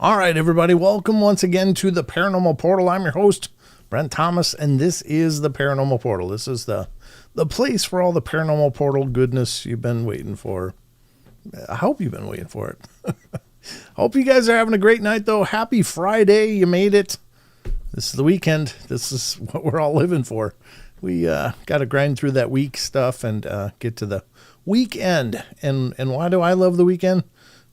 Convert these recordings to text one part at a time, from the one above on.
All right, everybody, welcome once again to the Paranormal Portal. I'm your host, Brent Thomas, and this is the Paranormal Portal. This is the place for all the Paranormal Portal goodness you've been waiting for. I hope you've been waiting for it. Hope you guys are having a great night, though. Happy Friday. You made it. This is the weekend. This is what we're all living for. We got to grind through that week stuff and get to the weekend. And why do I love the weekend?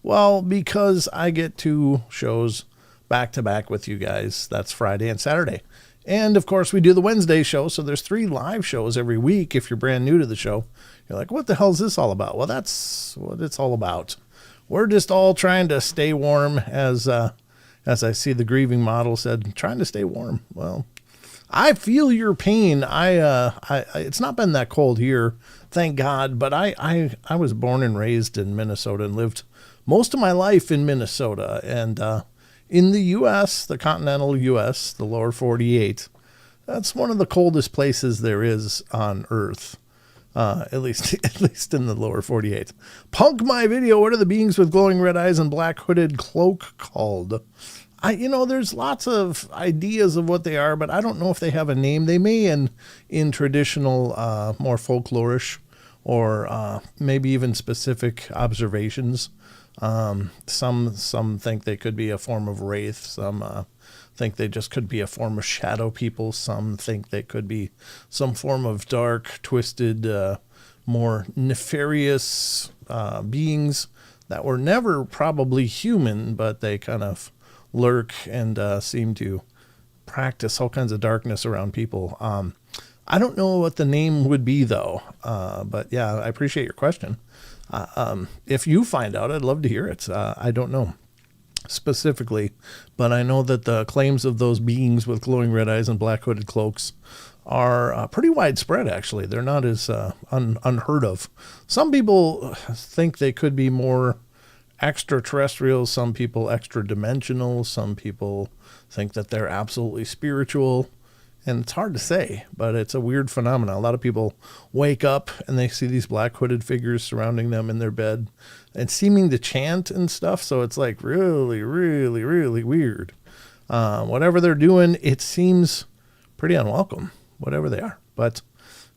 Well, because I get 2 shows back to back with you guys. That's Friday and Saturday. And of course, we do the Wednesday show. So there's 3 live shows every week. If you're brand new to the show, you're like, what the hell is this all about? Well, that's what it's all about. We're just all trying to stay warm, as I see the grieving model said, trying to stay warm. Well, I feel your pain. It's not been that cold here, thank God. But I was born and raised in Minnesota and lived most of my life in Minnesota, and in the U.S., the continental U.S., the lower 48, that's one of the coldest places there is on Earth, at least in the lower 48. Punk my video, what are the beings with glowing red eyes and black hooded cloak called? There's lots of ideas of what they are, but I don't know if they have a name. They may in traditional, more folklorish, or maybe even specific observations. Some think they could be a form of wraith. Some think they just could be a form of shadow people. Some think they could be some form of dark, twisted, more nefarious beings that were never probably human, but they kind of lurk and seem to practice all kinds of darkness around people. I don't know what the name would be, though, but yeah, I appreciate your question. If you find out, I'd love to hear it. I don't know specifically, but I know that the claims of those beings with glowing red eyes and black hooded cloaks are pretty widespread, actually. They're not as unheard of. Some people think they could be more extraterrestrial, some people extra dimensional, some people think that they're absolutely spiritual. And it's hard to say, but it's a weird phenomenon. A lot of people wake up and they see these black hooded figures surrounding them in their bed and seeming to chant and stuff. So it's like really, really, really weird. Whatever they're doing, it seems pretty unwelcome, whatever they are. But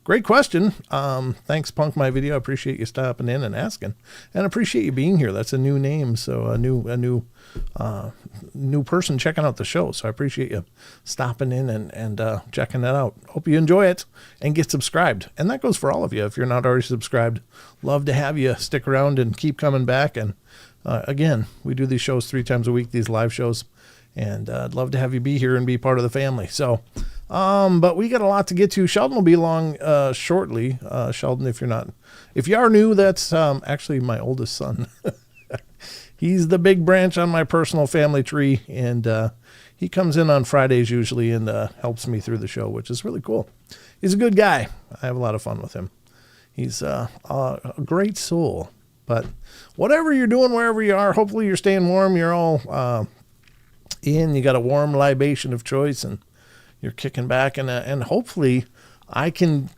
great question. Thanks, Punk My Video. I appreciate you stopping in and asking, and appreciate you being here. That's a new name, so a new person checking out the show. So I appreciate you stopping in and checking that out. Hope you enjoy it and get subscribed. And that goes for all of you. If you're not already subscribed, love to have you stick around and keep coming back. And again, we do these shows 3 times a week, these live shows, and I'd love to have you be here and be part of the family. So. But we got a lot to get to. Sheldon will be along shortly. Sheldon, if you are new, that's actually my oldest son. He's the big branch on my personal family tree, and he comes in on Fridays usually and helps me through the show, which is really cool. He's a good guy. I have a lot of fun with him. He's a great soul. But whatever you're doing, wherever you are, hopefully you're staying warm. You're all you got a warm libation of choice, and you're kicking back, and hopefully I can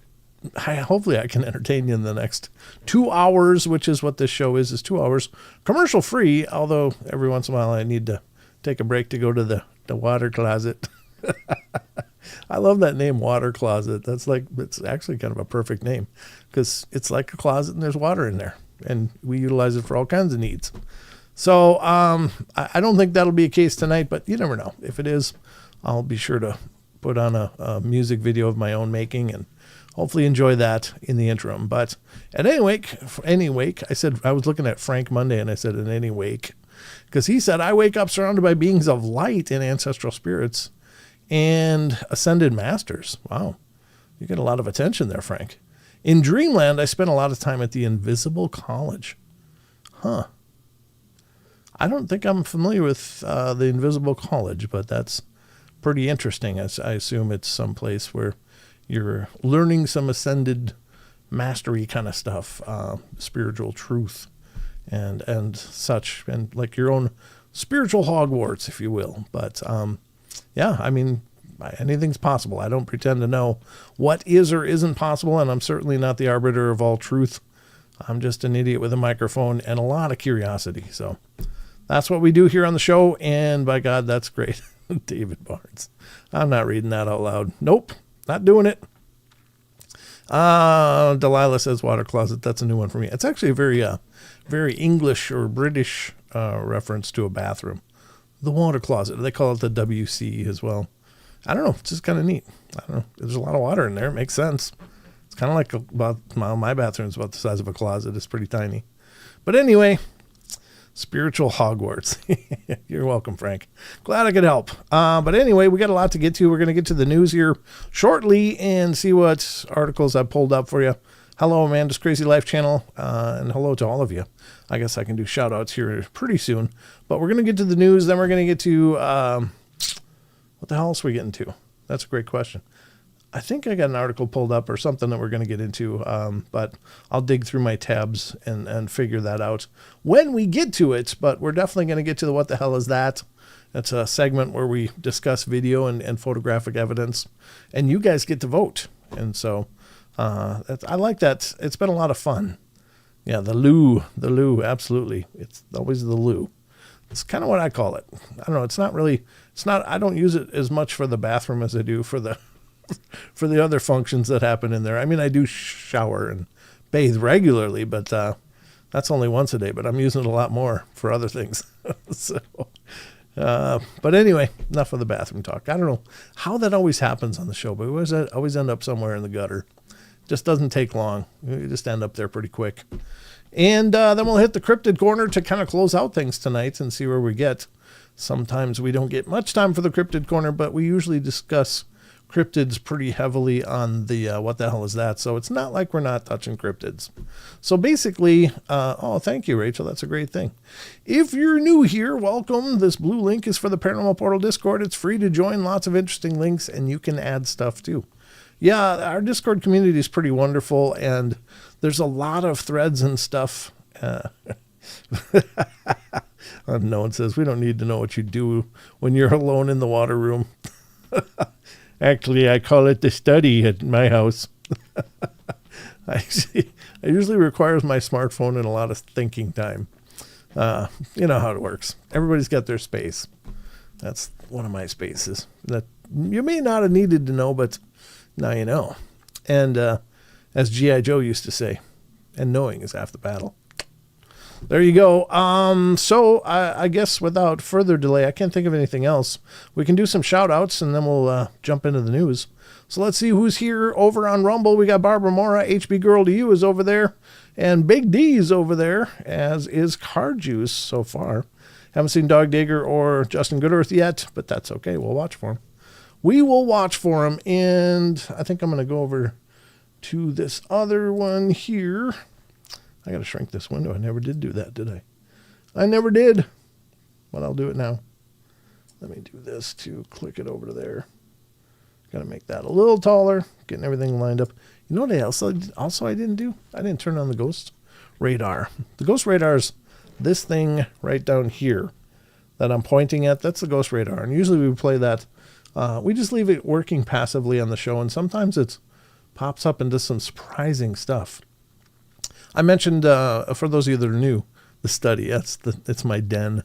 entertain you in the next 2 hours, which is what this show is 2 hours, commercial free. Although every once in a while I need to take a break to go to the water closet. I love that name, water closet. It's actually kind of a perfect name, because it's like a closet and there's water in there, and we utilize it for all kinds of needs. So I don't think that'll be a case tonight, but you never know. If it is, I'll be sure to put on a music video of my own making and hopefully enjoy that in the interim. But at any wake, I said, I was looking at Frank Monday and I said, in any wake, because he said, I wake up surrounded by beings of light and ancestral spirits and ascended masters. Wow. You get a lot of attention there, Frank. In Dreamland, I spent a lot of time at the Invisible College. Huh. I don't think I'm familiar with the Invisible College, but that's pretty interesting. I assume it's someplace where you're learning some ascended mastery kind of stuff, spiritual truth and such, and like your own spiritual Hogwarts, if you will. But yeah, I mean, anything's possible. I don't pretend to know what is or isn't possible, and I'm certainly not the arbiter of all truth. I'm just an idiot with a microphone and a lot of curiosity. So that's what we do here on the show. And by God, that's great. David Barnes. I'm not reading that out loud. Nope, not doing it. Delilah says water closet. That's a new one for me. It's actually a very English or British reference to a bathroom. The water closet. They call it the WC as well. I don't know. It's just kind of neat. I don't know. There's a lot of water in there. It makes sense. It's kind of like my bathroom's about the size of a closet. It's pretty tiny. But anyway, spiritual Hogwarts. You're welcome, Frank. Glad I could help. But anyway, we got a lot to get to. We're going to get to the news here shortly and see what articles I pulled up for you. Hello, Amanda's Crazy Life channel, and hello to all of you. I guess I can do shout outs here pretty soon. But we're going to get to the news. Then we're going to get to, what the hell else are we getting to? That's a great question. I think I got an article pulled up or something that we're going to get into, but I'll dig through my tabs and figure that out when we get to it. But we're definitely going to get to the what the hell is that? That's a segment where we discuss video and photographic evidence, and you guys get to vote. And so I like that. It's been a lot of fun. Yeah, the loo, absolutely. It's always the loo. It's kind of what I call it. I don't know. I don't use it as much for the bathroom as I do for the other functions that happen in there. I mean, I do shower and bathe regularly, but that's only once a day, but I'm using it a lot more for other things. But anyway, enough of the bathroom talk. I don't know how that always happens on the show, but we always end up somewhere in the gutter. Just doesn't take long. We just end up there pretty quick. And then we'll hit the cryptid corner to kind of close out things tonight and see where we get. Sometimes we don't get much time for the cryptid corner, but we usually discuss cryptids pretty heavily on the what the hell is that? So it's not like we're not touching cryptids. So basically, thank you, Rachel. That's a great thing. If you're new here, welcome. This blue link is for the Paranormal Portal Discord. It's free to join. Lots of interesting links, and you can add stuff too. Yeah, our Discord community is pretty wonderful, and there's a lot of threads and stuff. No one says, we don't need to know what you do when you're alone in the water room. Actually, I call it the study at my house. It usually requires my smartphone and a lot of thinking time. You know how it works. Everybody's got their space. That's one of my spaces that you may not have needed to know, but now you know. And as G.I. Joe used to say, and knowing is half the battle. There you go. So I guess without further delay, I can't think of anything else. We can do some shout outs and then we'll jump into the news. So let's see who's here over on Rumble. We got Barbara Mora, HB Girl to You is over there, and Big D's over there, as is Car Juice so far. Haven't seen Dog Digger or Justin Goodearth yet, but that's okay. We'll watch for him. We will watch for him, and I think I'm going to go over to this other one here. I got to shrink this window. I never did do that, did I? I never did, but I'll do it now. Let me do this to click it over to there. Got to make that a little taller, getting everything lined up. You know what also I didn't do? I didn't turn on the ghost radar. The ghost radar is this thing right down here that I'm pointing at. That's the ghost radar, and usually we play that. We just leave it working passively on the show, and sometimes it pops up and does some surprising stuff. I mentioned, for those of you that are new, the study. It's my den.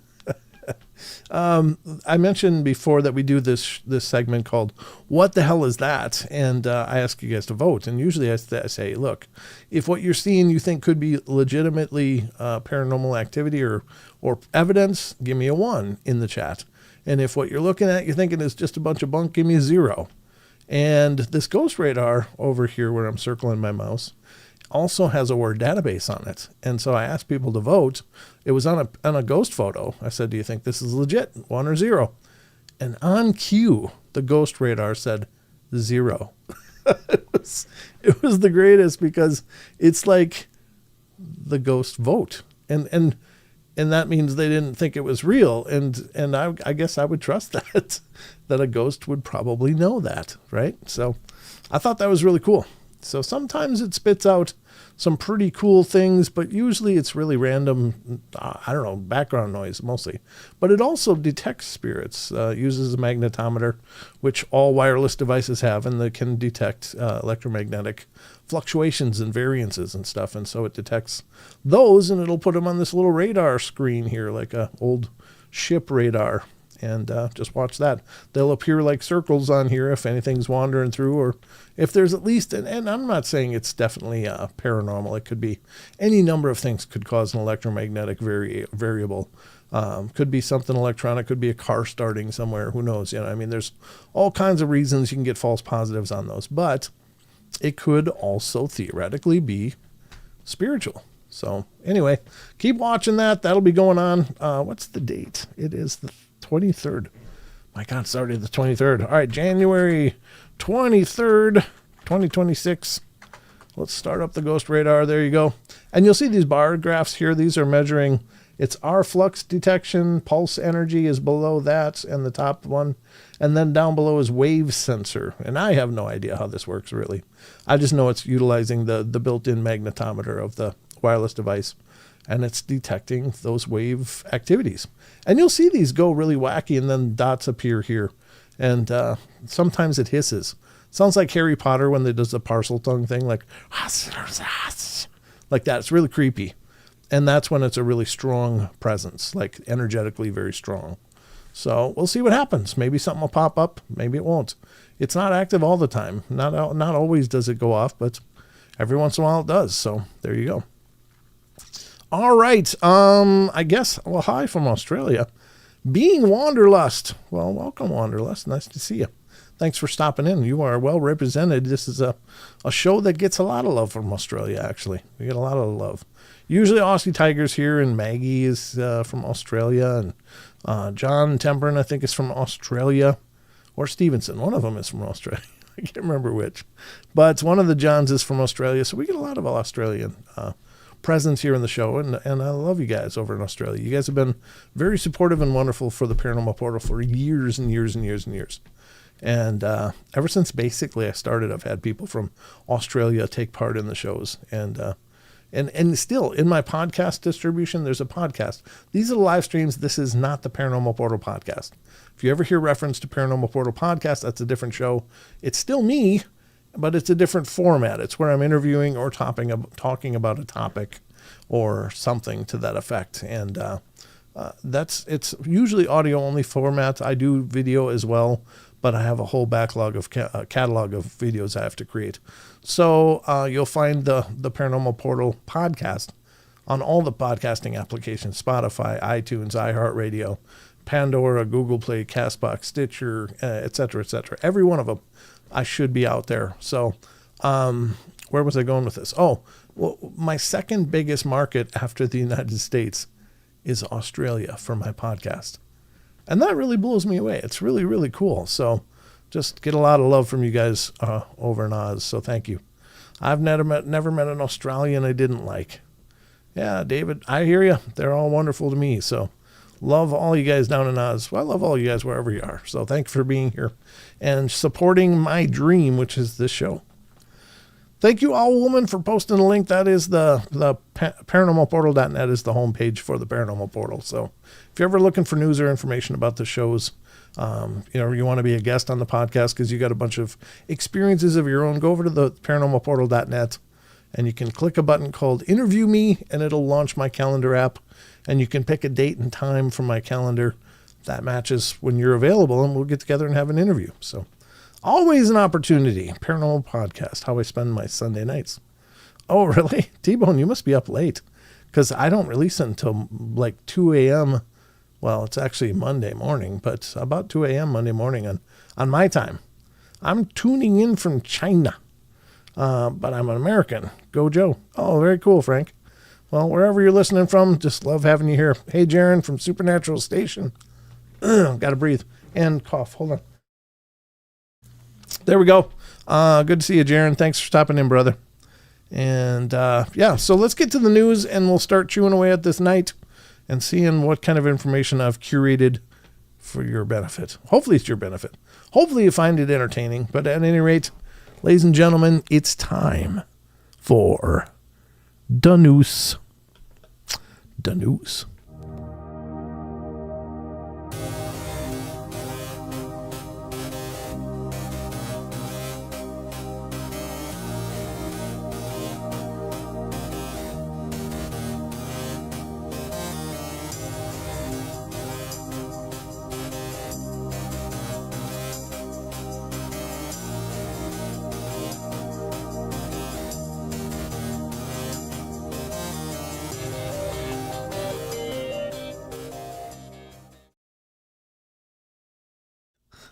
I mentioned before that we do this segment called What the Hell is That? And I ask you guys to vote. And usually I say, look, if what you're seeing you think could be legitimately paranormal activity or evidence, give me a 1 in the chat. And if what you're looking at you're thinking is just a bunch of bunk, give me a 0. And this ghost radar over here where I'm circling my mouse also has a word database on it. And so I asked people to vote. It was on a ghost photo. I said, do you think this is legit, 1 or 0? And on cue, the ghost radar said 0. It was the greatest, because it's like the ghost vote. And that means they didn't think it was real. And I guess I would trust that a ghost would probably know that, right? So I thought that was really cool. So sometimes it spits out some pretty cool things, but usually it's really random, I don't know, background noise mostly. But it also detects spirits, uses a magnetometer, which all wireless devices have, and they can detect electromagnetic fluctuations and variances and stuff. And so it detects those, and it'll put them on this little radar screen here, like a old ship radar. And just watch that. They'll appear like circles on here if anything's wandering through, or if there's at least, and I'm not saying it's definitely paranormal. It could be any number of things could cause an electromagnetic variable. Could be something electronic, could be a car starting somewhere. Who knows? I mean, there's all kinds of reasons you can get false positives on those, but it could also theoretically be spiritual. So anyway, keep watching that. That'll be going on. What's the date? It is the 23rd. My God, it's already the 23rd. All right, January 23rd, 2026. Let's start up the ghost radar. There you go. And you'll see these bar graphs here. These are measuring its R flux detection. Pulse energy is below that and the top one. And then down below is wave sensor. And I have no idea how this works, really. I just know it's utilizing the built-in magnetometer of the wireless device, and it's detecting those wave activities. And you'll see these go really wacky, and then dots appear here. And sometimes it hisses. Sounds like Harry Potter when they does the parcel tongue thing, like that. It's really creepy. And that's when it's a really strong presence, like energetically very strong. So we'll see what happens. Maybe something will pop up. Maybe it won't. It's not active all the time. Not always does it go off, but every once in a while it does. So there you go. All right. I guess, well, hi from Australia. Being Wanderlust. Well, welcome, Wanderlust. Nice to see you. Thanks for stopping in. You are well represented. This is a show that gets a lot of love from Australia, actually. We get a lot of love. Usually Aussie Tigers here, and Maggie is from Australia, and John Temperin, I think, is from Australia, or Stevenson. One of them is from Australia. I can't remember which. But one of the Johns is from Australia, so we get a lot of Australian presence here in the show, and I love you guys over in Australia. You guys have been very supportive and wonderful for the Paranormal Portal for years and years and years and years. And ever since basically I started, I've had people from Australia take part in the shows. And still, in my podcast distribution, there's a podcast. These are the live streams. This is not the Paranormal Portal podcast. If you ever hear reference to Paranormal Portal podcast, that's a different show. It's still me, but it's a different format. It's where I'm interviewing or talking about a topic or something to that effect. And it's usually audio-only format. I do video as well, but I have a whole backlog of catalog of videos I have to create. So you'll find the Paranormal Portal podcast on all the podcasting applications: Spotify, iTunes, iHeartRadio, Pandora, Google Play, Castbox, Stitcher, et cetera, et cetera. Every one of them, I should be out there. So where was I going with this? Oh, well, my second biggest market after the United States is Australia for my podcast. And that really blows me away. It's really, really cool. So just get a lot of love from you guys over in Oz. So thank you. I've never met an Australian I didn't like. Yeah, David, I hear you. They're all wonderful to me. So love all you guys down in Oz. Well, I love all you guys wherever you are. So thank you for being here and supporting my dream, which is this show. Thank you, Owl Woman, for posting the link. That is the paranormalportal.net is the homepage for the Paranormal Portal. So if you're ever looking for news or information about the shows, you want to be a guest on the podcast because you got a bunch of experiences of your own, go over to the paranormalportal.net and you can click a button called Interview Me, and it'll launch my calendar app, and you can pick a date and time from my calendar that matches when you're available, and we'll get together and have an interview. So always an opportunity. Paranormal Podcast, how I spend my Sunday nights. Oh, really? T-Bone, you must be up late because I don't release it until like 2 a.m. Well, it's actually Monday morning, but about 2 a.m. Monday morning on my time. I'm tuning in from China, but I'm an American. Go Joe. Oh, very cool, Frank. Well, wherever you're listening from, just love having you here. Hey, Jaron from Supernatural Station. Got to breathe and cough. Hold on. There we go. Good to see you, Jaron. Thanks for stopping in, brother. And so let's get to the news, and we'll start chewing away at this night and seeing what kind of information I've curated for your benefit. Hopefully it's your benefit. Hopefully you find it entertaining. But at any rate, ladies and gentlemen, it's time for Danus. Danus.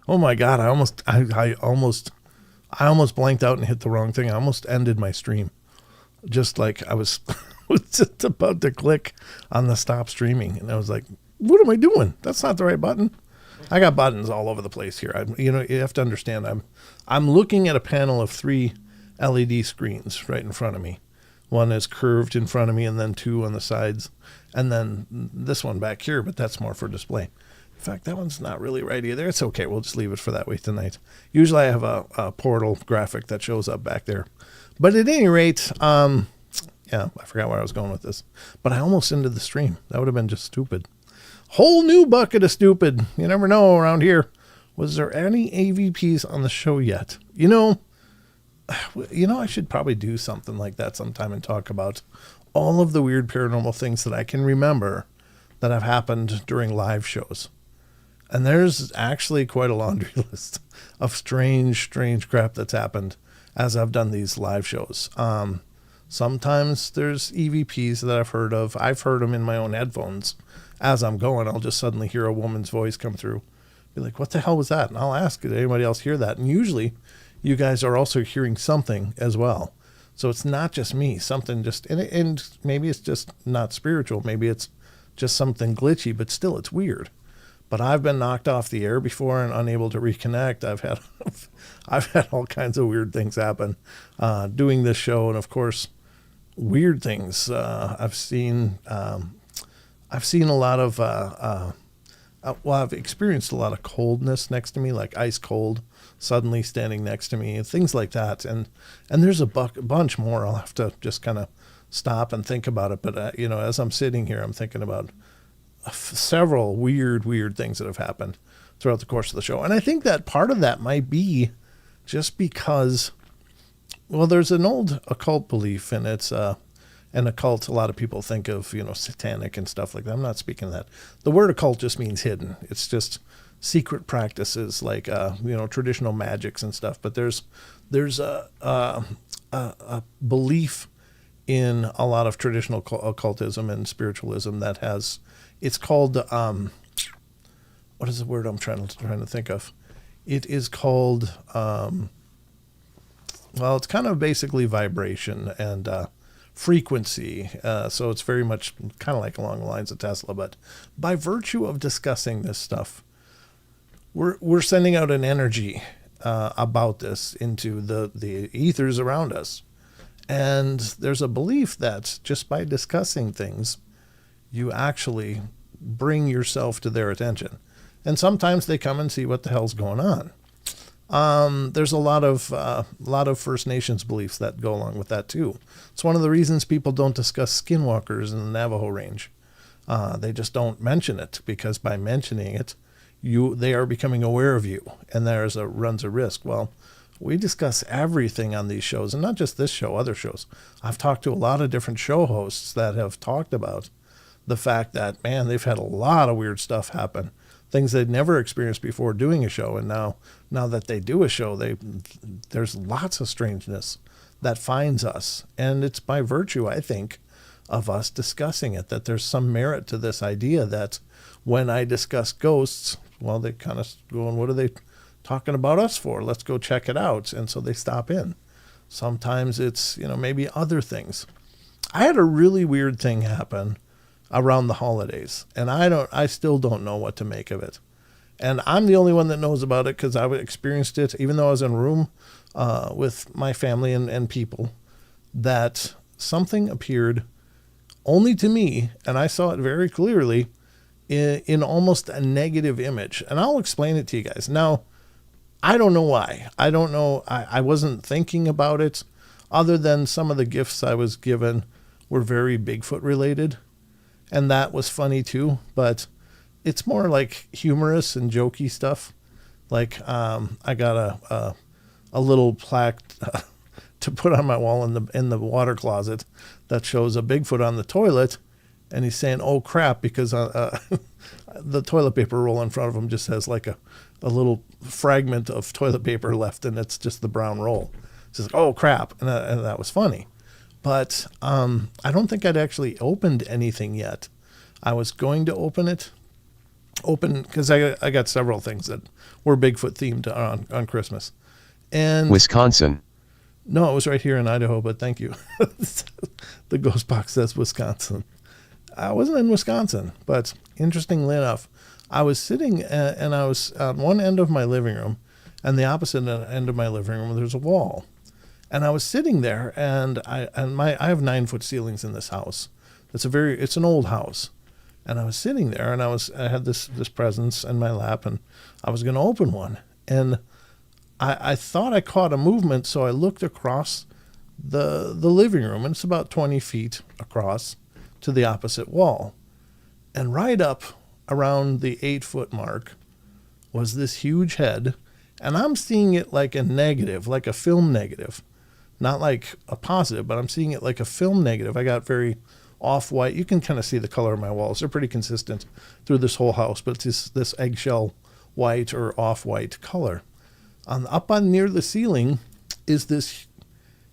Oh my God! I almost blanked out and hit the wrong thing. I almost ended my stream, just like I was, was just about to click on the stop streaming, and I was like, "What am I doing? That's not the right button." I got buttons all over the place here. You have to understand. I'm looking at a panel of 3 LED screens right in front of me. One is curved in front of me, and then 2 on the sides, and then this one back here. But that's more for display. In fact, that one's not really right either. It's okay. We'll just leave it for that way tonight. Usually I have a portal graphic that shows up back there. But at any rate, yeah, I forgot where I was going with this. But I almost ended the stream. That would have been just stupid. Whole new bucket of stupid. You never know around here. Was there any AVPs on the show yet? I should probably do something like that sometime and talk about all of the weird paranormal things that I can remember that have happened during live shows. And there's actually quite a laundry list of strange crap that's happened as I've done these live shows. Sometimes there's EVPs that I've heard of. I've heard them in my own headphones. As I'm going, I'll just suddenly hear a woman's voice come through. Be like, what the hell was that? And I'll ask, did anybody else hear that? And usually you guys are also hearing something as well. So it's not just me. Something just, and maybe it's just not spiritual. Maybe it's just something glitchy, but still it's weird. But I've been knocked off the air before and unable to reconnect. I've had all kinds of weird things happen doing this show, and of course, weird things. I've seen a lot of. I've experienced a lot of coldness next to me, like ice cold, suddenly standing next to me, and things like that. And there's a bunch more. I'll have to just kind of stop and think about it. But as I'm sitting here, I'm thinking about several weird things that have happened throughout the course of the show. And I think that part of that might be just because, well, there's an old occult belief, and it's an occult. A lot of people think of, satanic and stuff like that. I'm not speaking of that. The word occult just means hidden. It's just secret practices like, traditional magics and stuff. But there's a belief in a lot of traditional occultism and spiritualism that has, it's called, what is the word I'm trying to think of? It is called, it's kind of basically vibration and frequency. So it's very much kind of like along the lines of Tesla, but by virtue of discussing this stuff, we're sending out an energy about this into the ethers around us. And there's a belief that just by discussing things, you actually bring yourself to their attention. And sometimes they come and see what the hell's going on. There's a lot of First Nations beliefs that go along with that too. It's one of the reasons people don't discuss skinwalkers in the Navajo range. They just don't mention it, because by mentioning it, they are becoming aware of you, and runs a risk. Well, we discuss everything on these shows, and not just this show, other shows. I've talked to a lot of different show hosts that have talked about the fact that, man, they've had a lot of weird stuff happen, things they'd never experienced before doing a show. And now that they do a show, there's lots of strangeness that finds us. And it's by virtue, I think, of us discussing it, that there's some merit to this idea that when I discuss ghosts, well, they kind of go, what are they talking about us for? Let's go check it out. And so they stop in. Sometimes it's, maybe other things. I had a really weird thing happen around the holidays, and I still don't know what to make of it. And I'm the only one that knows about it, because I experienced it, even though I was in a room with my family and people, that something appeared only to me, and I saw it very clearly in almost a negative image. And I'll explain it to you guys. Now, I don't know why. I don't know. I wasn't thinking about it, other than some of the gifts I was given were very Bigfoot related. And that was funny too, but it's more like humorous and jokey stuff. Like I got a little plaque to put on my wall in the water closet that shows a Bigfoot on the toilet, and he's saying, "Oh crap," because the toilet paper roll in front of him just has like a little fragment of toilet paper left, and it's just the brown roll. It's just, "Oh crap," and that was funny. But I don't think I'd actually opened anything yet. I was going to open because I got several things that were Bigfoot themed on Christmas. And Wisconsin. No, it was right here in Idaho, but thank you. The ghost box says Wisconsin. I wasn't in Wisconsin, but interestingly enough, I was sitting and I was on one end of my living room, and the opposite end of my living room, there's a wall. And I was sitting there, and I have 9-foot ceilings in this house. It's an old house. And I was sitting there, and I had this presence in my lap, and I was going to open one. And I thought I caught a movement, so I looked across the living room, and it's about 20 feet across to the opposite wall. And right up around the 8-foot mark was this huge head, and I'm seeing it like a negative, like a film negative. Not like a positive, but I'm seeing it like a film negative. I got very off-white. You can kind of see the color of my walls. They're pretty consistent through this whole house, but it's this eggshell white or off-white color. Up on near the ceiling is this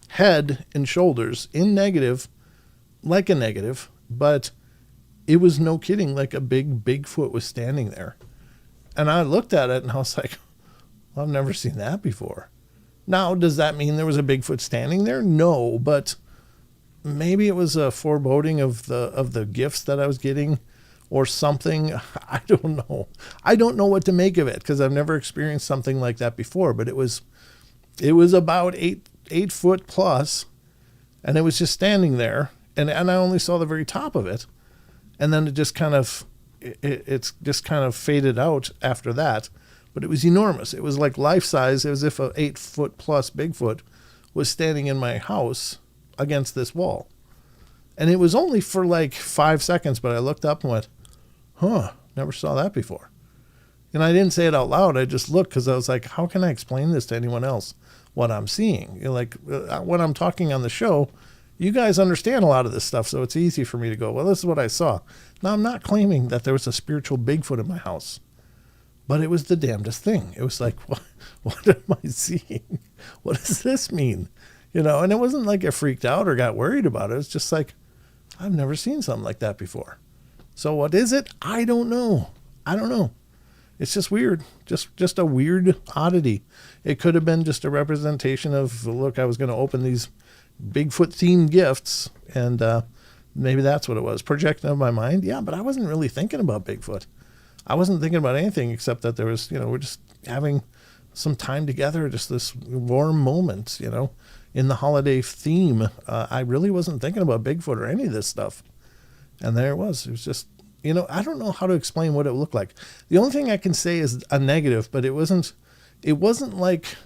head and shoulders in negative, like a negative, but it was no kidding, like a big Bigfoot was standing there. And I looked at it and I was like, well, I've never seen that before. Now, does that mean there was a Bigfoot standing there? No, but maybe it was a foreboding of the gifts that I was getting or something. I don't know. I don't know what to make of it because I've never experienced something like that before, but it was about 8 foot plus, and it was just standing there, and I only saw the very top of it. And then it just kind of faded out after that, but it was enormous. It was like life size. It was as if a 8 foot plus Bigfoot was standing in my house against this wall. And it was only for like 5 seconds, but I looked up and went, never saw that before. And I didn't say it out loud. I just looked because I was like, how can I explain this to anyone else, what I'm seeing? Like when I'm talking on the show, you guys understand a lot of this stuff, so it's easy for me to go, well, this is what I saw. Now, I'm not claiming that there was a spiritual Bigfoot in my house, but it was the damnedest thing. It was like, what am I seeing? What does this mean? And it wasn't like I freaked out or got worried about it. It's just like, I've never seen something like that before. So what is it? I don't know. It's just weird. Just a weird oddity. It could have been just a representation of, look, I was going to open these Bigfoot-themed gifts, and maybe that's what it was. Projection of my mind? Yeah, but I wasn't really thinking about Bigfoot. I wasn't thinking about anything except that there was, we're just having some time together, just this warm moment, in the holiday theme. I really wasn't thinking about Bigfoot or any of this stuff. And there it was. It was just, I don't know how to explain what it looked like. The only thing I can say is a negative, but it wasn't like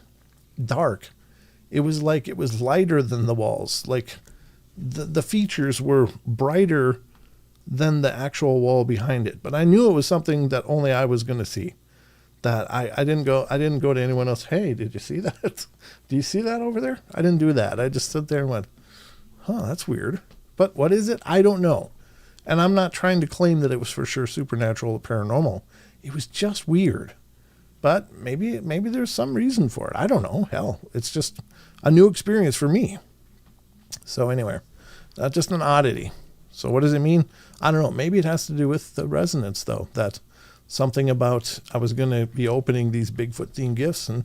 dark. It was like it was lighter than the walls. Like the features were brighter than the actual wall behind it. But I knew it was something that only I was going to see. That I didn't go to anyone else. Hey, did you see that? Do you see that over there? I didn't do that. I just stood there and went, that's weird. But what is it? I don't know. And I'm not trying to claim that it was for sure supernatural or paranormal. It was just weird. But maybe there's some reason for it. I don't know. Hell, it's just a new experience for me. So anyway, that's just an oddity. So what does it mean? I don't know. Maybe it has to do with the resonance, though. That something about I was going to be opening these Bigfoot-themed gifts, and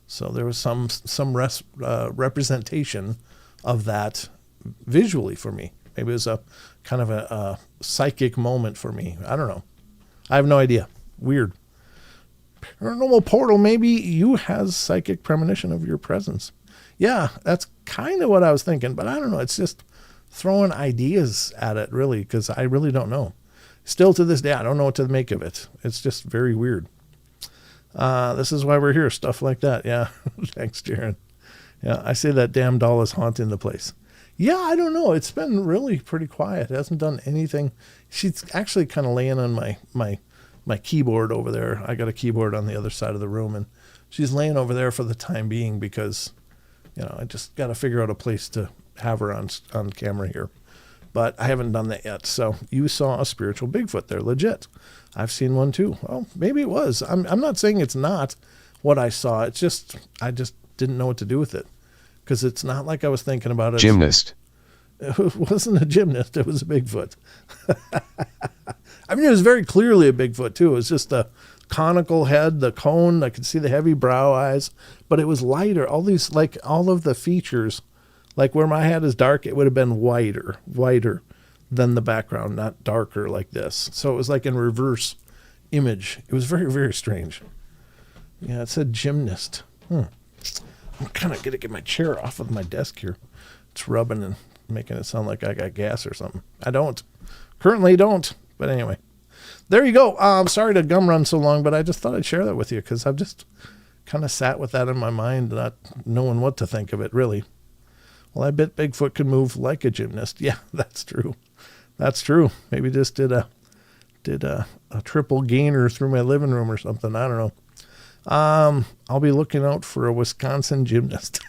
so there was some representation of that visually for me. Maybe it was a kind of a psychic moment for me. I don't know. I have no idea. Weird. Paranormal Portal, maybe you has psychic premonition of your presence. Yeah, that's kind of what I was thinking, but I don't know. It's just throwing ideas at it, really, because I really don't know. Still to this day, I don't know what to make of it. It's just very weird. This is why we're here, stuff like that. Yeah, thanks, Jaron. Yeah, I say that damn doll is haunting the place. Yeah, I don't know. It's been really pretty quiet. It hasn't done anything. She's actually kind of laying on my keyboard over there. I got a keyboard on the other side of the room, and she's laying over there for the time being because, I just got to figure out a place to have her on camera here. But I haven't done that yet. So you saw a spiritual Bigfoot there, legit. I've seen one too. Well, maybe it was. I'm not saying it's not what I saw. It's just I just didn't know what to do with it because it's not like I was thinking about it. Gymnast. It wasn't a gymnast. It was a Bigfoot. I mean, it was very clearly a Bigfoot too. It was just a conical head, the cone. I could see the heavy brow eyes, but it was lighter. All of the features, like where my head is dark, it would have been whiter than the background, not darker like this. So it was like in reverse image. It was very, very strange. Yeah, it said gymnast. I'm kind of going to get my chair off of my desk here. It's rubbing and making it sound like I got gas or something. I don't. Currently don't. But anyway, there you go. Sorry to gum run so long, but I just thought I'd share that with you because I've just kind of sat with that in my mind, not knowing what to think of it, really. Well, I bet Bigfoot could move like a gymnast. Yeah, that's true. That's true. Maybe just did a triple gainer through my living room or something. I don't know. I'll be looking out for a Wisconsin gymnast.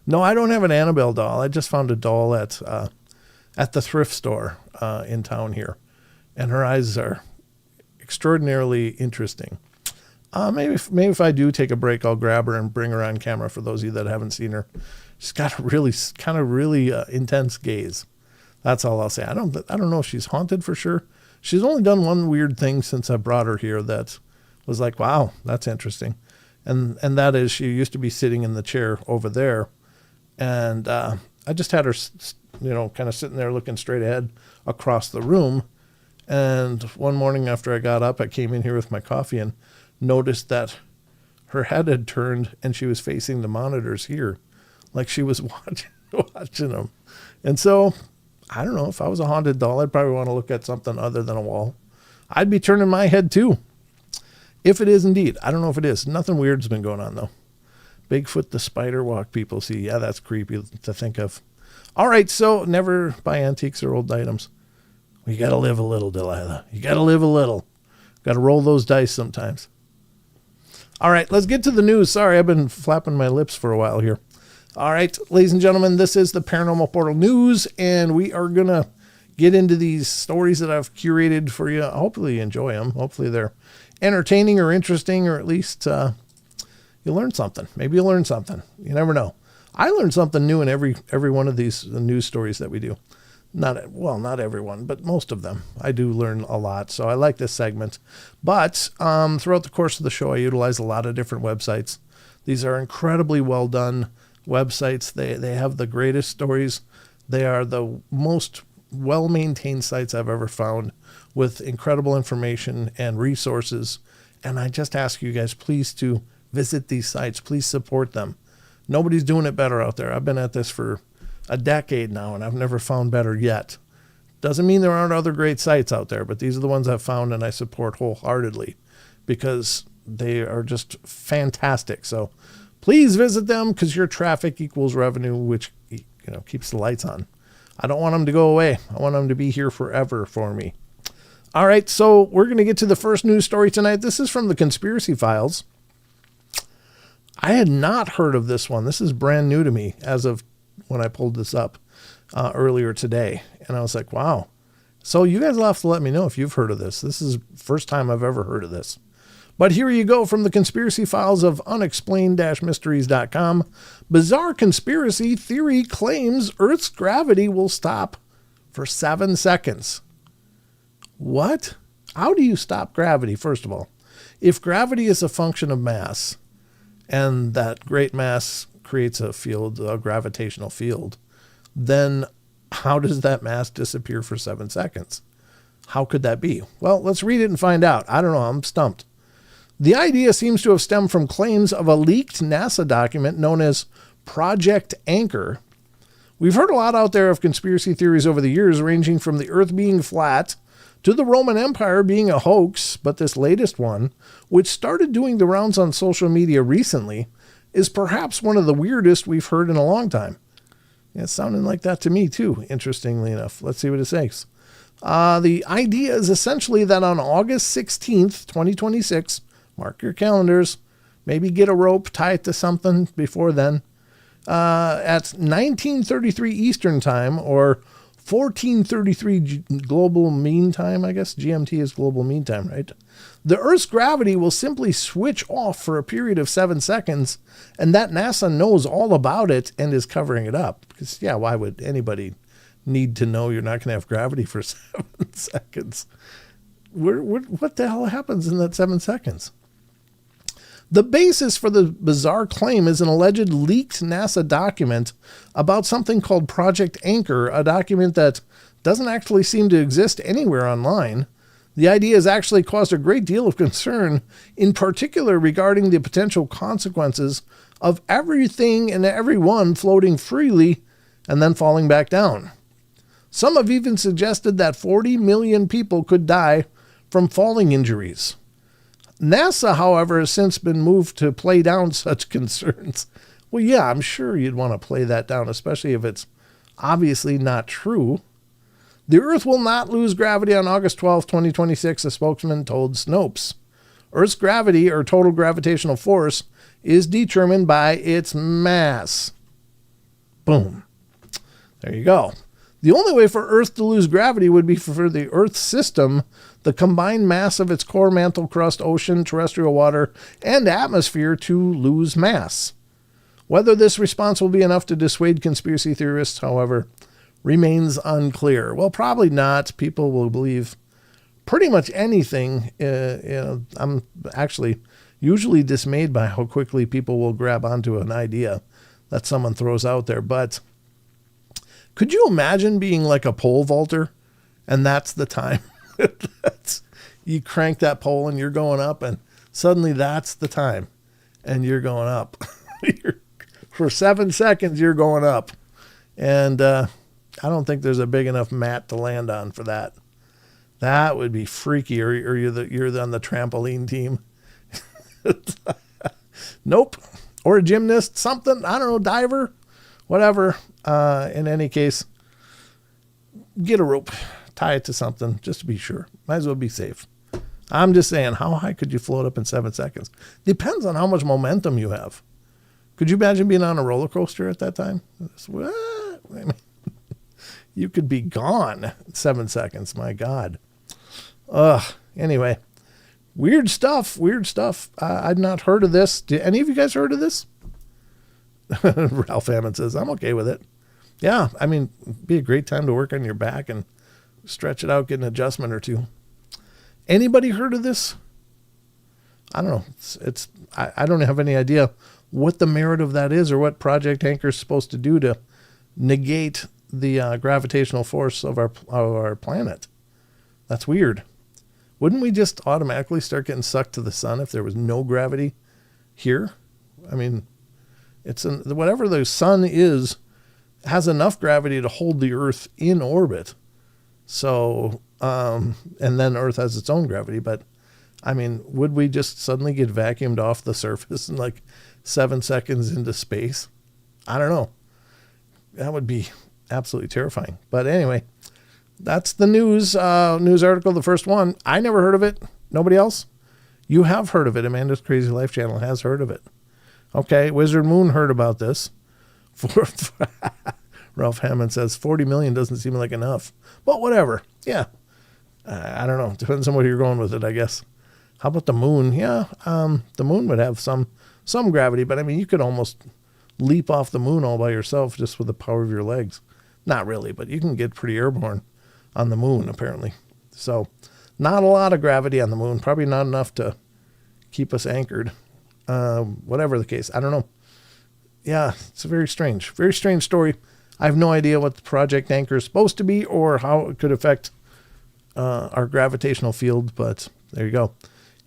No, I don't have an Annabelle doll. I just found a doll at the thrift store in town here, and her eyes are extraordinarily interesting. Maybe if I do take a break, I'll grab her and bring her on camera for those of you that haven't seen her. She's got a really intense gaze. That's all I'll say. I don't know if she's haunted for sure. She's only done one weird thing since I brought her here that was like, wow, that's interesting. And that is she used to be sitting in the chair over there. And I just had her, kind of sitting there looking straight ahead across the room. And one morning after I got up, I came in here with my coffee and noticed that her head had turned and she was facing the monitors here, like she was watching them. And so, I don't know, if I was a haunted doll, I'd probably want to look at something other than a wall. I'd be turning my head too. If it is indeed. I don't know if it is. Nothing weird's been going on though. Bigfoot the spider walk people see. Yeah, that's creepy to think of. All right, so never buy antiques or old items. You got to live a little, Delilah. You got to live a little. Got to roll those dice sometimes. All right, let's get to the news. Sorry, I've been flapping my lips for a while here. All right, ladies and gentlemen, this is the Paranormal Portal News, and we are going to get into these stories that I've curated for you. Hopefully you enjoy them. Hopefully they're entertaining or interesting, or at least you learn something. Maybe you learn something. You never know. I learn something new in every one of these news stories that we do. Not everyone, but most of them. I do learn a lot, so I like this segment. But throughout the course of the show, I utilize a lot of different websites. These are incredibly well done websites. They have the greatest stories. They are the most well-maintained sites I've ever found with incredible information and resources. And I just ask you guys, please, to visit these sites. Please support them. Nobody's doing it better out there. I've been at this for a decade now, and I've never found better yet. Doesn't mean there aren't other great sites out there, but these are the ones I've found and I support wholeheartedly because they are just fantastic. So please visit them because your traffic equals revenue, which keeps the lights on. I don't want them to go away. I want them to be here forever for me. All right, so we're going to get to the first news story tonight. This is from the Conspiracy Files. I had not heard of this one. This is brand new to me as of when I pulled this up earlier today. And I was like, wow. So you guys will have to let me know if you've heard of this. This is the first time I've ever heard of this. But here you go from the Conspiracy Files of unexplained-mysteries.com. Bizarre conspiracy theory claims Earth's gravity will stop for 7 seconds. What? How do you stop gravity, first of all? If gravity is a function of mass, and that great mass creates a gravitational field, then how does that mass disappear for 7 seconds? How could that be? Well, let's read it and find out. I don't know. I'm stumped. The idea seems to have stemmed from claims of a leaked NASA document known as Project Anchor. We've heard a lot out there of conspiracy theories over the years, ranging from the Earth being flat to the Roman Empire being a hoax, but this latest one, which started doing the rounds on social media recently, is perhaps one of the weirdest we've heard in a long time. Yeah, it's sounding like that to me too, interestingly enough. Let's see what it says. The idea is essentially that on August 16th, 2026, mark your calendars, maybe get a rope, tie it to something before then, at 1933 Eastern Time or 1433 Global Mean Time, I guess. GMT is Global Mean Time, right? The Earth's gravity will simply switch off for a period of 7 seconds, and that NASA knows all about it and is covering it up. Because, yeah, why would anybody need to know you're not going to have gravity for 7 seconds? What the hell happens in that 7 seconds? The basis for the bizarre claim is an alleged leaked NASA document about something called Project Anchor, a document that doesn't actually seem to exist anywhere online. The idea has actually caused a great deal of concern, in particular regarding the potential consequences of everything and everyone floating freely and then falling back down. Some have even suggested that 40 million people could die from falling injuries. NASA, however, has since been moved to play down such concerns. Well, yeah, I'm sure you'd want to play that down, especially if it's obviously not true. The Earth will not lose gravity on August 12, 2026, a spokesman told Snopes. Earth's gravity, or total gravitational force, is determined by its mass. Boom. There you go. The only way for Earth to lose gravity would be for the Earth system, the combined mass of its core, mantle, crust, ocean, terrestrial water, and atmosphere to lose mass. Whether this response will be enough to dissuade conspiracy theorists, however, remains unclear. Well, probably not. People will believe pretty much anything. I'm actually usually dismayed by how quickly people will grab onto an idea that someone throws out there. But could you imagine being like a pole vaulter and that's the time? You crank that pole and you're going up, and suddenly that's the time and you're going up. For 7 seconds, you're going up. And I don't think there's a big enough mat to land on for that. That would be freaky. Or you're on the trampoline team. Nope. Or a gymnast, something. I don't know, diver, whatever. In any case, get a rope, tie it to something just to be sure. Might as well be safe. I'm just saying, how high could you float up in 7 seconds? Depends on how much momentum you have. Could you imagine being on a roller coaster at that time? You could be gone in 7 seconds. My God. Anyway, weird stuff. I'd not heard of this. Did any of you guys heard of this? Ralph Hammond says, I'm okay with it. Yeah, I mean, it'd be a great time to work on your back and stretch it out, get an adjustment or two. Anybody heard of this? I don't know. I don't have any idea what the merit of that is or what Project Anchor is supposed to do to negate the gravitational force of our planet. That's weird. Wouldn't we just automatically start getting sucked to the sun if there was no gravity here? I mean, whatever the sun is has enough gravity to hold the Earth in orbit. So, and then Earth has its own gravity. But, I mean, would we just suddenly get vacuumed off the surface in like 7 seconds into space? I don't know. That would be absolutely terrifying. But anyway, that's the news article, the first one. I never heard of it. Nobody else? You have heard of it. Amanda's Crazy Life channel has heard of it. Okay, Wizard Moon heard about this. Ralph Hammond says 40 million doesn't seem like enough. But whatever. Yeah. I don't know. Depends on where you're going with it, I guess. How about the moon? Yeah, the moon would have some gravity, but I mean, you could almost leap off the moon all by yourself just with the power of your legs. Not really, but you can get pretty airborne on the moon, apparently. So not a lot of gravity on the moon. Probably not enough to keep us anchored. Whatever the case. I don't know. Yeah, it's a very strange story. I have no idea what the Project Anchor is supposed to be or how it could affect our gravitational field, but there you go.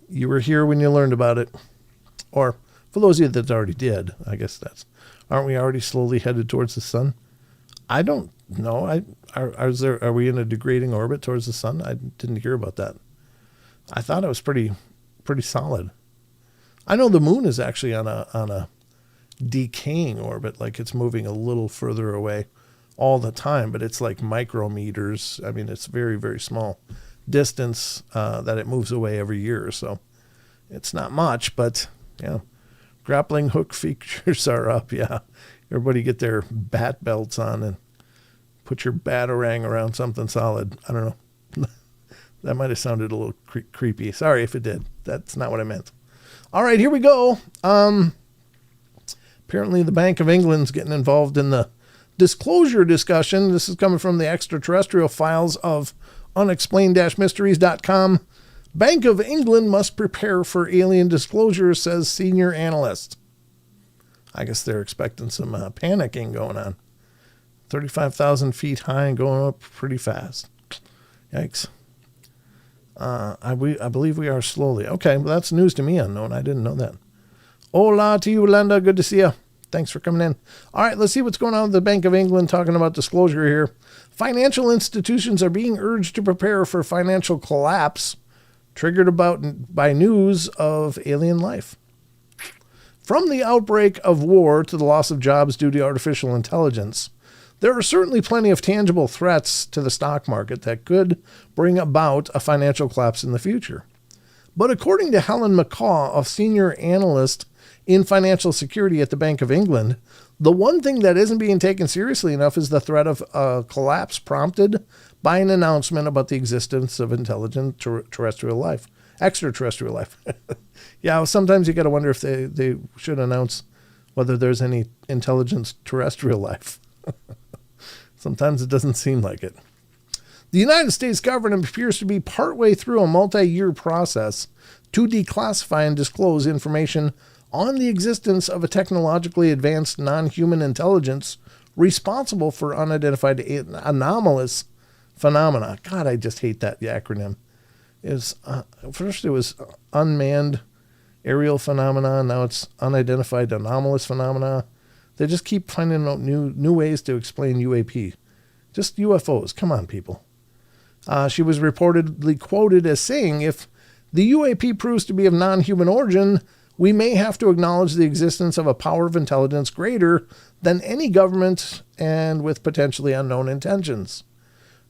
You were here when you learned about it. Or for those of you that already did, I guess aren't we already slowly headed towards the sun? I don't know. Are we in a degrading orbit towards the sun? I didn't hear about that. I thought it was pretty solid. I know the moon is actually on a decaying orbit, like it's moving a little further away all the time, but it's like micrometers. I mean, it's very, very small distance that it moves away every year. So it's not much, but yeah, grappling hook features are up. Yeah, everybody get their bat belts on and put your batarang around something solid. I don't know. That might have sounded a little creepy. Sorry if it did. That's not what I meant. All right, here we go. Apparently the Bank of England's getting involved in the disclosure discussion. This is coming from the extraterrestrial files of unexplained-mysteries.com. Bank of England must prepare for alien disclosure, says senior analyst. I guess they're expecting some panicking going on. 35,000 feet high and going up pretty fast. Yikes. I believe we are slowly. Okay, well, that's news to me unknown. I didn't know that. Hola to you, Linda. Good to see you. Thanks for coming in. All right, let's see what's going on with the Bank of England talking about disclosure here. Financial institutions are being urged to prepare for financial collapse triggered by news of alien life. From the outbreak of war to the loss of jobs due to artificial intelligence, there are certainly plenty of tangible threats to the stock market that could bring about a financial collapse in the future. But according to Helen McCaw, a senior analyst in financial security at the Bank of England, the one thing that isn't being taken seriously enough is the threat of a collapse prompted by an announcement about the existence of intelligent extraterrestrial life. Yeah, well, sometimes you got to wonder if they should announce whether there's any intelligent terrestrial life. Sometimes it doesn't seem like it. The United States government appears to be partway through a multi-year process to declassify and disclose information on the existence of a technologically advanced non-human intelligence responsible for unidentified anomalous phenomena. God, I just hate that acronym. First it was unmanned aerial phenomena, now it's unidentified anomalous phenomena. They just keep finding out new ways to explain UAP. Just UFOs. Come on, people. She was reportedly quoted as saying, if the UAP proves to be of non-human origin, we may have to acknowledge the existence of a power of intelligence greater than any government and with potentially unknown intentions.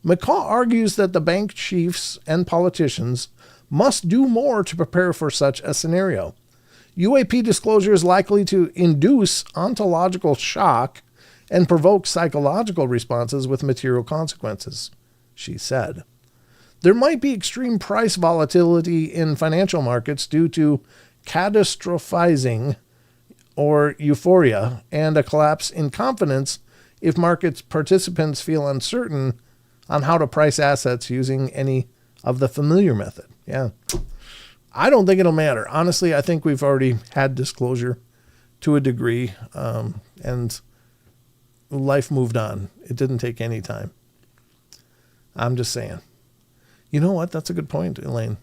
McCaw argues that the bank chiefs and politicians must do more to prepare for such a scenario. UAP disclosure is likely to induce ontological shock and provoke psychological responses with material consequences, she said. There might be extreme price volatility in financial markets due to catastrophizing or euphoria and a collapse in confidence if market participants feel uncertain on how to price assets using any of the familiar method. Yeah. I don't think it'll matter. Honestly, I think we've already had disclosure to a degree, and life moved on. It didn't take any time. I'm just saying. You know what? That's a good point, Elaine.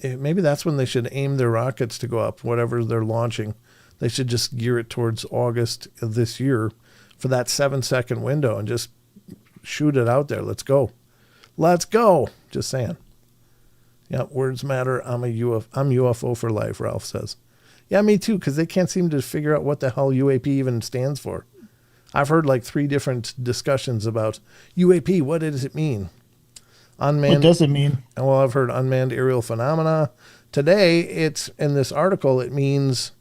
Maybe that's when they should aim their rockets to go up, whatever they're launching. They should just gear it towards August of this year for that 7-second window and just shoot it out there. Let's go. Let's go. Just saying. Yeah, words matter. I'm UFO for life, Ralph says. Yeah, me too, because they can't seem to figure out what the hell UAP even stands for. I've heard like 3 different discussions about UAP. What does it mean? Unmanned. What does it mean? Well, I've heard unmanned aerial phenomena. Today, it's in this article, it means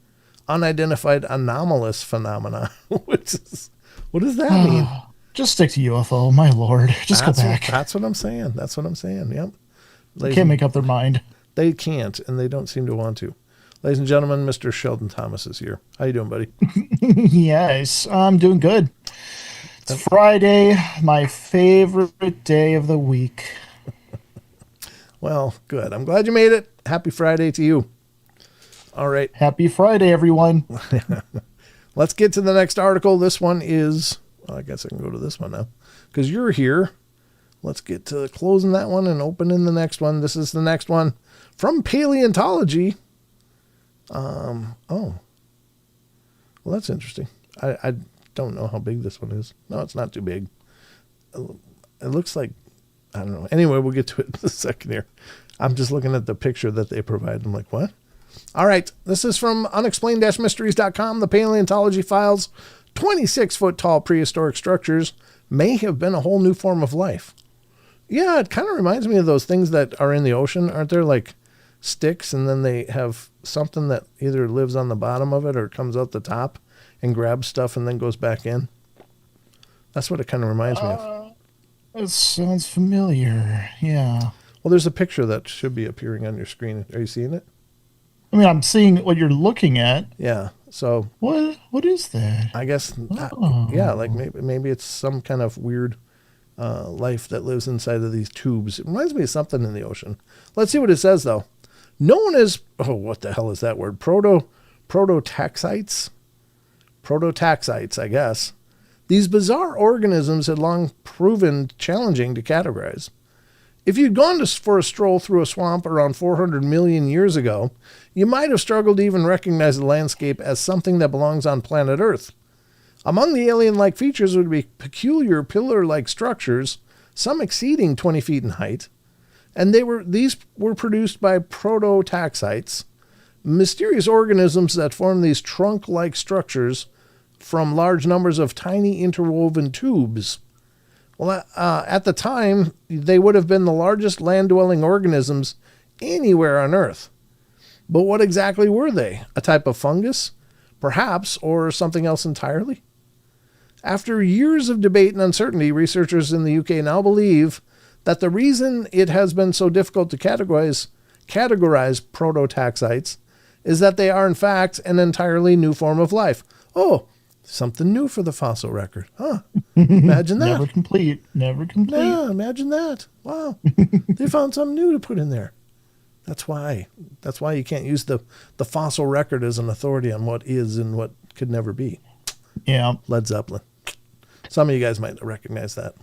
unidentified anomalous phenomena. What does that mean? Just stick to UFO, my lord. Just go back. That's what I'm saying. Yep. They can't make up their mind. They can't, and they don't seem to want to. Ladies and gentlemen, Mr. Sheldon Thomas is here. How you doing, buddy? Yes, I'm doing good. It's Friday, my favorite day of the week. Well, good. I'm glad you made it. Happy Friday to you. All right. Happy Friday, everyone. Let's get to the next article. This one is, well, I guess I can go to this one now because you're here. Let's get to closing that one and opening the next one. This is the next one from Paleontology. Well, that's interesting. I don't know how big this one is. No, it's not too big. It looks like, I don't know. Anyway, we'll get to it in a second here. I'm just looking at the picture that they provide. I'm like, what? All right. This is from unexplained-mysteries.com. The Paleontology Files. 26-foot tall prehistoric structures may have been a whole new form of life. Yeah, it kind of reminds me of those things that are in the ocean, aren't there? Like sticks, and then they have something that either lives on the bottom of it or comes out the top and grabs stuff and then goes back in. That's what it kind of reminds me of. It sounds familiar. Yeah. Well, there's a picture that should be appearing on your screen. Are you seeing it? I mean, I'm seeing what you're looking at. Yeah. So What is that? I guess, Oh. yeah, like maybe it's some kind of weird life that lives inside of these tubes. It reminds me of something in the ocean. Let's see what it says, though. Known as, what the hell is that word? Prototaxites? Prototaxites, I guess. These bizarre organisms had long proven challenging to categorize. If you'd gone for a stroll through a swamp around 400 million years ago, you might have struggled to even recognize the landscape as something that belongs on planet Earth. Among the alien-like features would be peculiar pillar-like structures, some exceeding 20 feet in height, and these were produced by prototaxites, mysterious organisms that form these trunk-like structures from large numbers of tiny interwoven tubes. Well, at the time, they would have been the largest land-dwelling organisms anywhere on Earth. But what exactly were they? A type of fungus? Perhaps, or something else entirely? After years of debate and uncertainty, researchers in the UK now believe that the reason it has been so difficult to categorize prototaxites is that they are, in fact, an entirely new form of life. Oh, something new for the fossil record. Huh. Imagine that. Never complete. Never complete. Yeah, imagine that. Wow. They found something new to put in there. That's why you can't use the fossil record as an authority on what is and what could never be. Yeah. Led Zeppelin. Some of you guys might recognize that.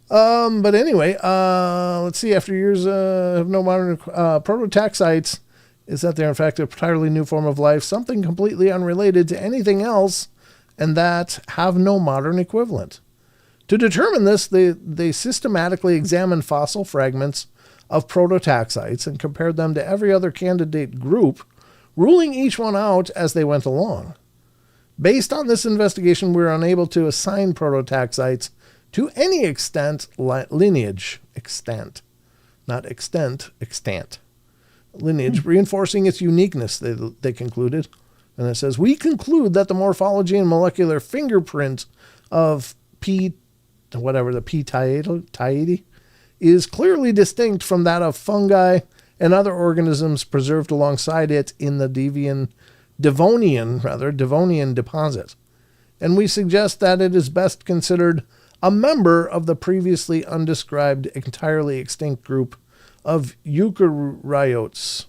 But anyway, let's see. After years of no modern prototaxites, is that they're in fact an entirely new form of life, something completely unrelated to anything else, and that have no modern equivalent. To determine this, they systematically examined fossil fragments of prototaxites and compared them to every other candidate group, ruling each one out as they went along. Based on this investigation, we were unable to assign prototaxites to any lineage, reinforcing its uniqueness, they concluded. And it says, we conclude that the morphology and molecular fingerprint of P taeti is clearly distinct from that of fungi and other organisms preserved alongside it in the Devonian deposit. And we suggest that it is best considered a member of the previously undescribed, entirely extinct group of eukaryotes.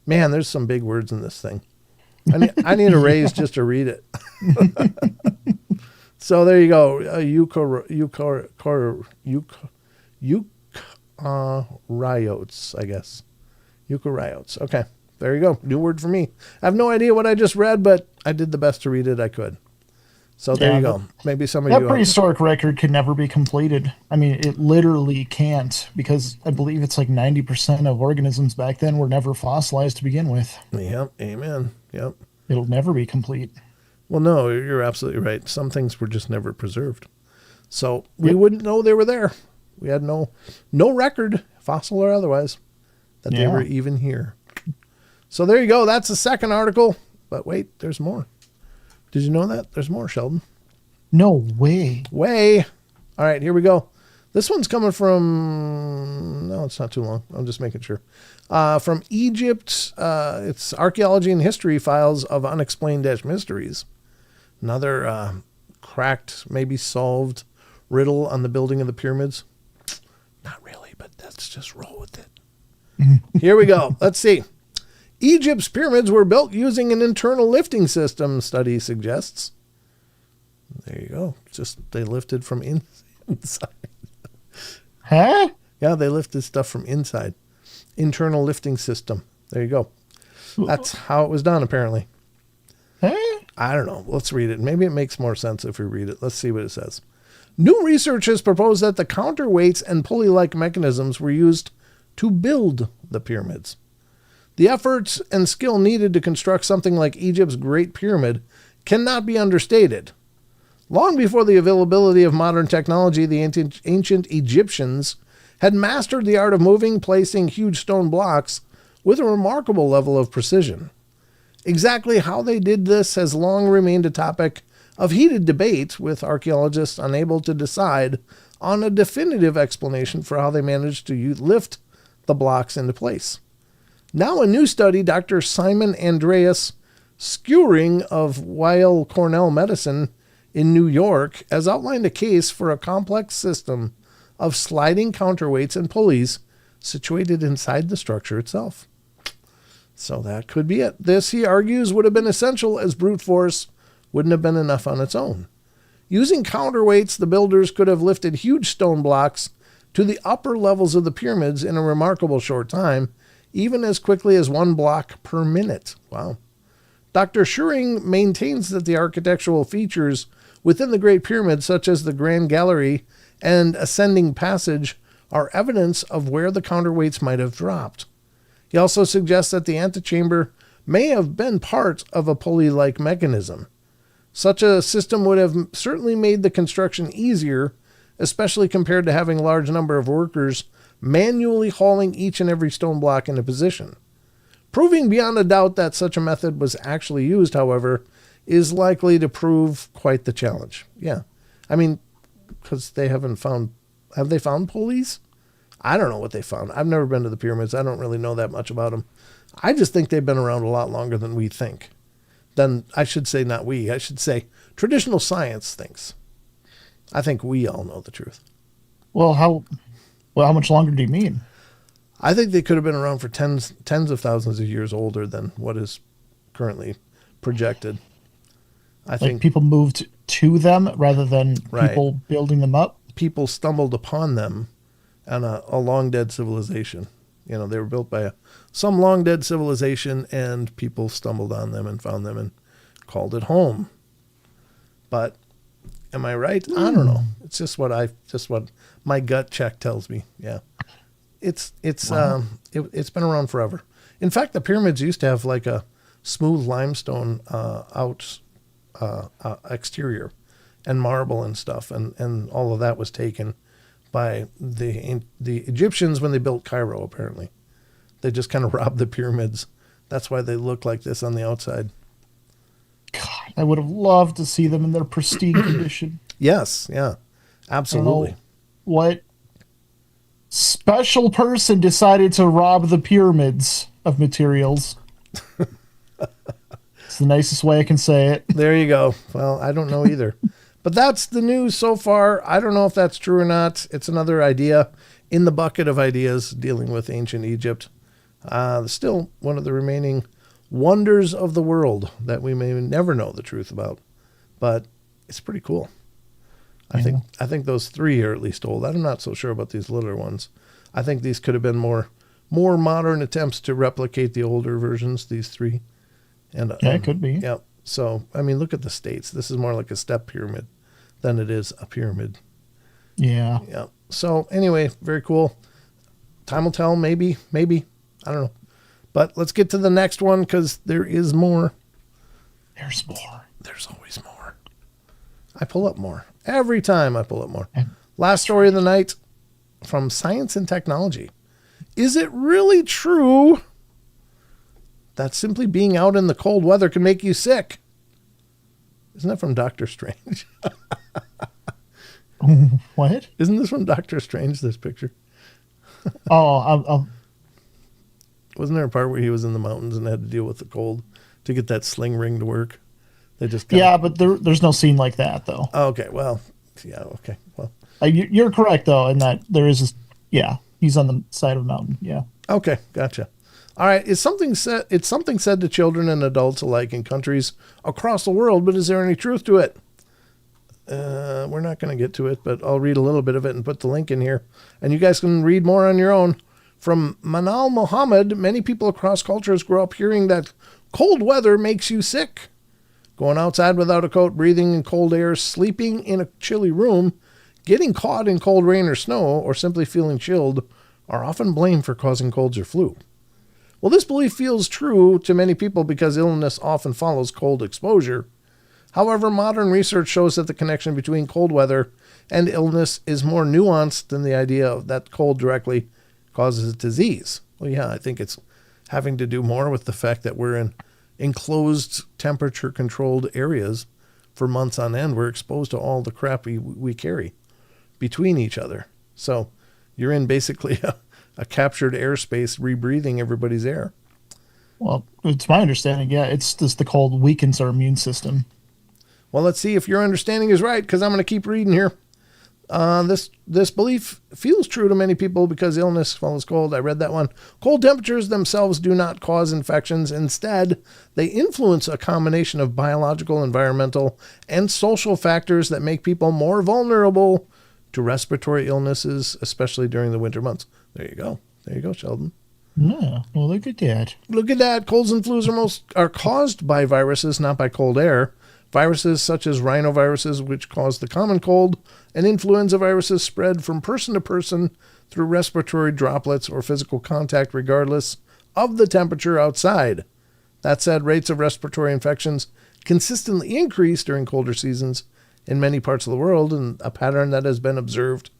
Man, there's some big words in this thing. I need a raise just to read it. So there you go. Eukaryotes, I guess. Eukaryotes. Okay, there you go. New word for me. I have no idea what I just read, but I did the best to read it I could. So there you go. Maybe some of you... That prehistoric record could never be completed. I mean, it literally can't, because I believe it's like 90% of organisms back then were never fossilized to begin with. Yep, amen. Yep. It'll never be complete. Well, no, you're absolutely right. Some things were just never preserved. So we wouldn't know they were there. We had no record, fossil or otherwise, that they were even here. So there you go. That's the second article. But wait, there's more. Did you know that? There's more, Sheldon. No way. All right, here we go. This one's coming from... No, it's not too long. I'm just making sure. From Egypt. It's Archaeology and History Files of Unexplained Mysteries. Another cracked, maybe solved riddle on the building of the pyramids. Not really, but let's just roll with it. Here we go. Let's see. Egypt's pyramids were built using an internal lifting system, study suggests. There you go. Just they lifted from inside. Huh? Yeah, they lifted stuff from inside. Internal lifting system. There you go. That's how it was done, apparently. Huh? I don't know. Let's read it. Maybe it makes more sense if we read it. Let's see what it says. New research has proposed that the counterweights and pulley-like mechanisms were used to build the pyramids. The efforts and skill needed to construct something like Egypt's Great Pyramid cannot be understated. Long before the availability of modern technology, the ancient Egyptians had mastered the art of moving, placing huge stone blocks with a remarkable level of precision. Exactly how they did this has long remained a topic of heated debate, with archaeologists unable to decide on a definitive explanation for how they managed to lift the blocks into place. Now a new study, Dr. Simon Andreas Skewering of Weill Cornell Medicine in New York, has outlined a case for a complex system of sliding counterweights and pulleys situated inside the structure itself. So that could be it. This, he argues, would have been essential, as brute force wouldn't have been enough on its own. Using counterweights, the builders could have lifted huge stone blocks to the upper levels of the pyramids in a remarkable short time, even as quickly as 1 block per minute. Wow. Dr. Schuring maintains that the architectural features within the Great Pyramid, such as the Grand Gallery and ascending passage, are evidence of where the counterweights might have dropped. He also suggests that the antechamber may have been part of a pulley-like mechanism. Such a system would have certainly made the construction easier, especially compared to having a large number of workers manually hauling each and every stone block into position. Proving beyond a doubt that such a method was actually used, however, is likely to prove quite the challenge. Yeah. I mean, because they haven't found... Have they found pulleys? I don't know what they found. I've never been to the pyramids. I don't really know that much about them. I just think they've been around a lot longer than we think. I should say not we. I should say traditional science thinks. I think we all know the truth. Well, how much longer do you mean? I think they could have been around for tens of thousands of years older than what is currently projected. I think people moved to them rather than people building them up. People stumbled upon them on a long dead civilization. You know, they were built by some long dead civilization, and people stumbled on them and found them and called it home. But am I right? I don't know. It's just what my gut check tells me. Yeah. It's been around forever. In fact, the pyramids used to have like a smooth limestone exterior and marble and stuff, and all of that was taken by the Egyptians when they built Cairo. Apparently, they just kind of robbed the pyramids. That's why they look like this on the outside. God, I would have loved to see them in their pristine condition. Yes, yeah, absolutely. What special person decided to rob the pyramids of materials? It's the nicest way I can say it. There you go. Well, I don't know either. But that's the news so far. I don't know if that's true or not. It's another idea in the bucket of ideas dealing with ancient Egypt. Still one of the remaining wonders of the world that we may never know the truth about. But it's pretty cool. I think those 3 are at least old. I'm not so sure about these littler ones. I think these could have been more modern attempts to replicate the older versions, these 3. And it could be. Yeah. So, I mean, look at the states. This is more like a step pyramid than it is a pyramid. Yeah. Yeah. So, anyway, very cool. Time will tell, maybe. I don't know. But let's get to the next one, because there is more. There's more. There's always more. I pull up more. Every time I pull up more. Last story of the night from Science and Technology. Is it really true that simply being out in the cold weather can make you sick? Isn't that from Doctor Strange? What? Isn't this from Doctor Strange, this picture? Oh, Wasn't there a part where he was in the mountains and had to deal with the cold to get that sling ring to work? They just but there's no scene like that, though. Okay, well, yeah, okay. Well, you're correct, though, in that there is he's on the side of a mountain, yeah. Okay, gotcha. All right, it's something said to children and adults alike in countries across the world, but is there any truth to it? We're not going to get to it, but I'll read a little bit of it and put the link in here, and you guys can read more on your own. From Manal Mohammed, many people across cultures grow up hearing that cold weather makes you sick. Going outside without a coat, breathing in cold air, sleeping in a chilly room, getting caught in cold rain or snow, or simply feeling chilled are often blamed for causing colds or flu. Well, this belief feels true to many people because illness often follows cold exposure. However, modern research shows that the connection between cold weather and illness is more nuanced than the idea that cold directly causes disease. Well, yeah, I think it's having to do more with the fact that we're in enclosed, temperature-controlled areas for months on end. We're exposed to all the crap we carry between each other. So you're in basically a captured airspace, rebreathing everybody's air. Well, it's my understanding, yeah, it's just the cold weakens our immune system. Well, let's see if your understanding is right, because I'm going to keep reading here. This belief feels true to many people because illness follows cold. I read that one. Cold temperatures themselves do not cause infections. Instead, they influence a combination of biological, environmental, and social factors that make people more vulnerable to respiratory illnesses, especially during the winter months. There you go. There you go, Sheldon. Yeah, well, look at that. Look at that. Colds and flus are caused by viruses, not by cold air. Viruses such as rhinoviruses, which cause the common cold, and influenza viruses spread from person to person through respiratory droplets or physical contact, regardless of the temperature outside. That said, rates of respiratory infections consistently increase during colder seasons in many parts of the world, and a pattern that has been observed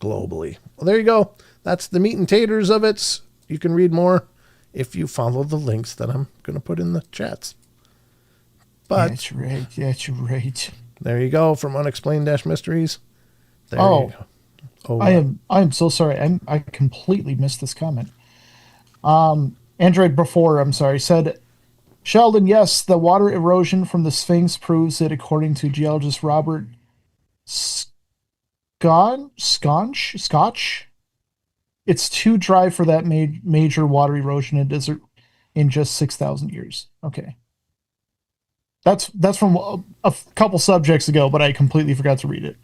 globally. Well, there you go. That's the meat and taters of it. You can read more if you follow the links that I'm going to put in the chats. But that's right. That's right. There you go from Unexplained-Mysteries. There Oh, you go. Oh, I am so sorry. I completely missed this comment. Android before, I'm sorry, said, Sheldon, yes, the water erosion from the Sphinx proves it according to geologist Robert Scotch. It's too dry for that major water erosion in desert in just 6,000 years. Okay. That's from a couple subjects ago, but I completely forgot to read it.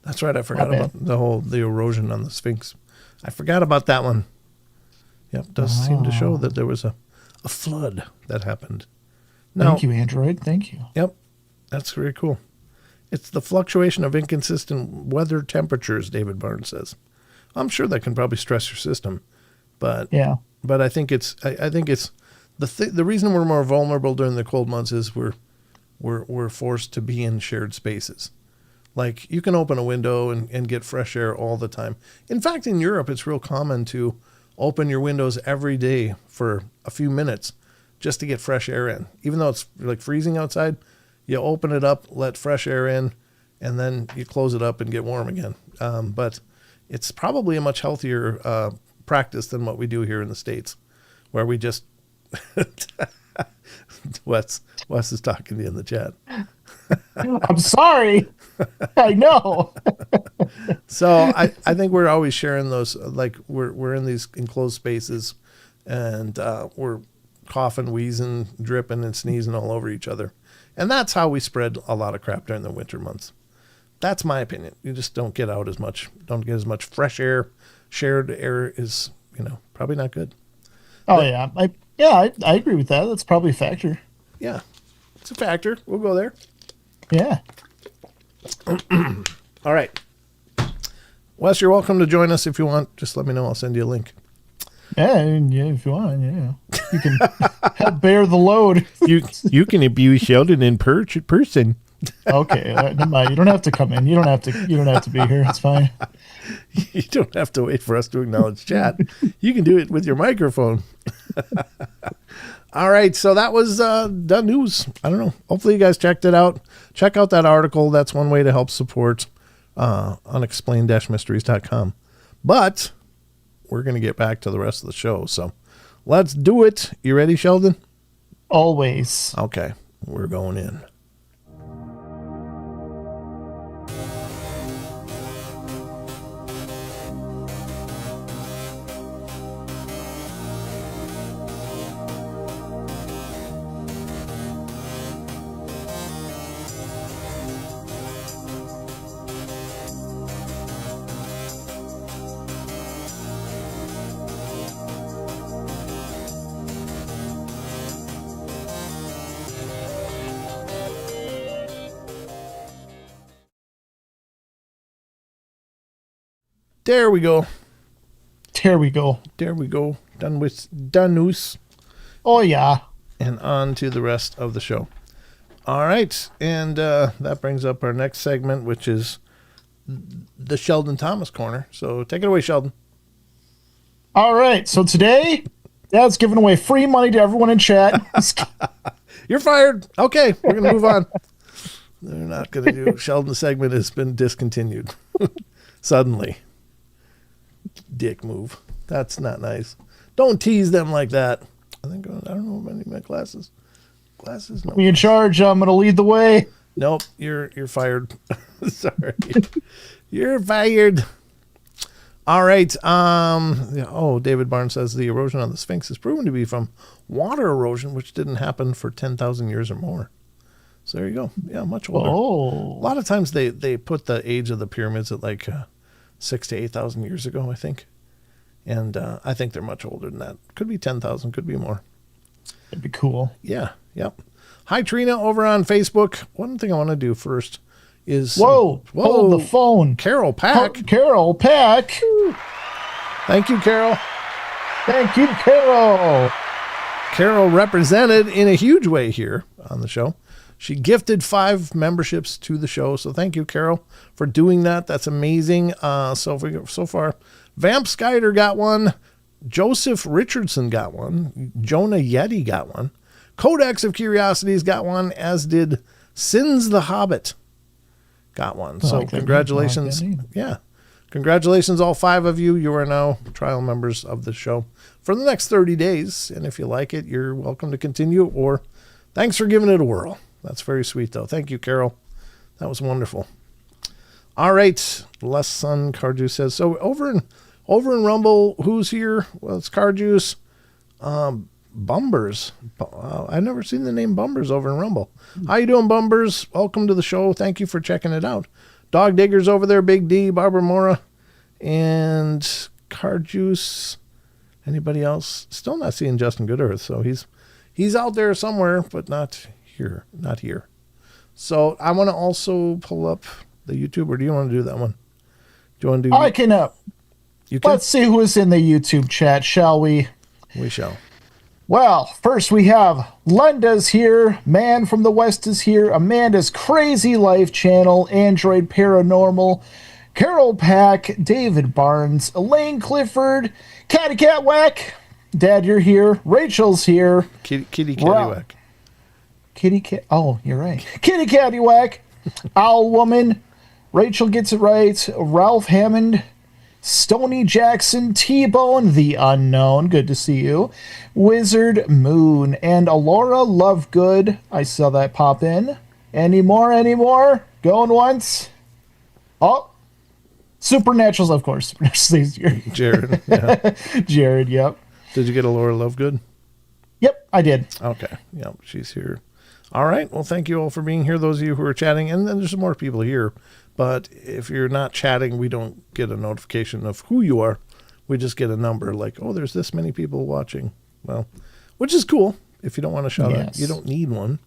That's right. I forgot about the erosion on the Sphinx. I forgot about that one. Yep, it does seem to show that there was a flood that happened. Now, Thank you, Android. Thank you. Yep, that's very cool. It's the fluctuation of inconsistent weather temperatures, David Barnes says. I'm sure that can probably stress your system, but Yeah. But I think it's the reason we're more vulnerable during the cold months is we're forced to be in shared spaces. Like you can open a window and get fresh air all the time. In fact, in Europe, it's real common to open your windows every day for a few minutes just to get fresh air in. Even though it's like freezing outside, you open it up, let fresh air in, and then you close it up and get warm again. But it's probably a much healthier practice than what we do here in the States, where we just Wes is talking to you in the chat. I'm sorry. I know. So I think we're always sharing those, like we're in these enclosed spaces and we're coughing, wheezing, dripping and sneezing all over each other. And that's how we spread a lot of crap during the winter months. That's my opinion. You just don't get out as much, don't get as much fresh air. Shared air is, probably not good. Oh, yeah. I agree with that. That's probably a factor. Yeah, it's a factor. We'll go there. Yeah. All right. Wes, you're welcome to join us if you want. Just let me know. I'll send you a link. Yeah, if you want, yeah. You can help bear the load. You can abuse Sheldon in person. Okay, never mind. You don't have to come in. You don't have to be here. It's fine. You don't have to wait for us to acknowledge chat. You can do it with your microphone. All right, so that was done news. I don't know. Hopefully you guys checked it out. Check out that article. That's one way to help support unexplained-mysteries.com. But we're going to get back to the rest of the show. So let's do it. You ready, Sheldon? Always. Okay, we're going in. There we go. There we go. There we go. Done with done news. Oh, yeah. And on to the rest of the show. All right. And that brings up our next segment, which is the Sheldon Thomas Corner. So take it away, Sheldon. All right. So today, Dad's giving away free money to everyone in chat. You're fired. Okay, we're going to move on. They're not going to do. Sheldon's segment has been discontinued. Suddenly. Dick move. That's not nice. Don't tease them like that. I don't know if I need my glasses. Glasses? No. Me in charge. I'm going to lead the way. Nope, you're fired. Sorry. You're fired. All right. David Barnes says the erosion on the Sphinx is proven to be from water erosion, which didn't happen for 10,000 years or more. So there you go. Yeah, much older. Oh. A lot of times they put the age of the pyramids at like 6,000 to 8,000 years ago, I think. And I think they're much older than that. Could be 10,000, could be more. That'd be cool. Yeah, yep. Hi, Trina, over on Facebook. One thing I want to do first is... Whoa, hold the phone. Carol Pack. Carol Pack. Thank you, Carol. Thank you, Carol. Carol represented in a huge way here on the show. She gifted 5 memberships to the show. So thank you, Carol, for doing that. That's amazing. So far, Vamp Skyder got one. Joseph Richardson got one. Jonah Yeti got one. Codex of Curiosities got one, as did Sins the Hobbit got one. So congratulations. Yeah. Congratulations, all 5 of you. You are now trial members of the show for the next 30 days. And if you like it, you're welcome to continue, or thanks for giving it a whirl. That's very sweet, though. Thank you, Carol. That was wonderful. All right. Les Son Carjuice says, so over in Rumble, who's here? Well, it's Carjuice. Bumbers. I've never seen the name Bumbers over in Rumble. How you doing, Bumbers? Welcome to the show. Thank you for checking it out. Dog Diggers over there, Big D, Barbara Mora, and Carjuice. Anybody else? Still not seeing Justin Goodearth, so he's out there somewhere, but not here. Not here. So I want to also pull up the YouTube, or do you want to do that one? Do you want to do? I can. You can? Let's see who is in the YouTube chat, shall we? We shall. Well, first we have Lenda's here, Man from the West is here, Amanda's Crazy Life channel, Android Paranormal, Carol Pack, David Barnes, Elaine Clifford, Catty Cat Whack, Dad, you're here, Rachel's here. Kitty Catty-Whack. Kitty Cat, oh, you're right. Kitty Catty-Whack, Owl Woman, Rachel gets it right, Ralph Hammond, Stony Jackson, T-Bone, The Unknown, good to see you, Wizard Moon, and Alora Lovegood. I saw that pop in. Any more? Going once? Oh, Supernaturals, of course. Supernaturals here. Jared, yeah. Jared, yep. Did you get Alora Lovegood? Yep, I did. Okay, yep, she's here. All right, well, thank you all for being here, those of you who are chatting, and then there's some more people here. But if you're not chatting, we don't get a notification of who you are. We just get a number like, oh, there's this many people watching. Well, which is cool. If you don't want to shout out, you don't need one.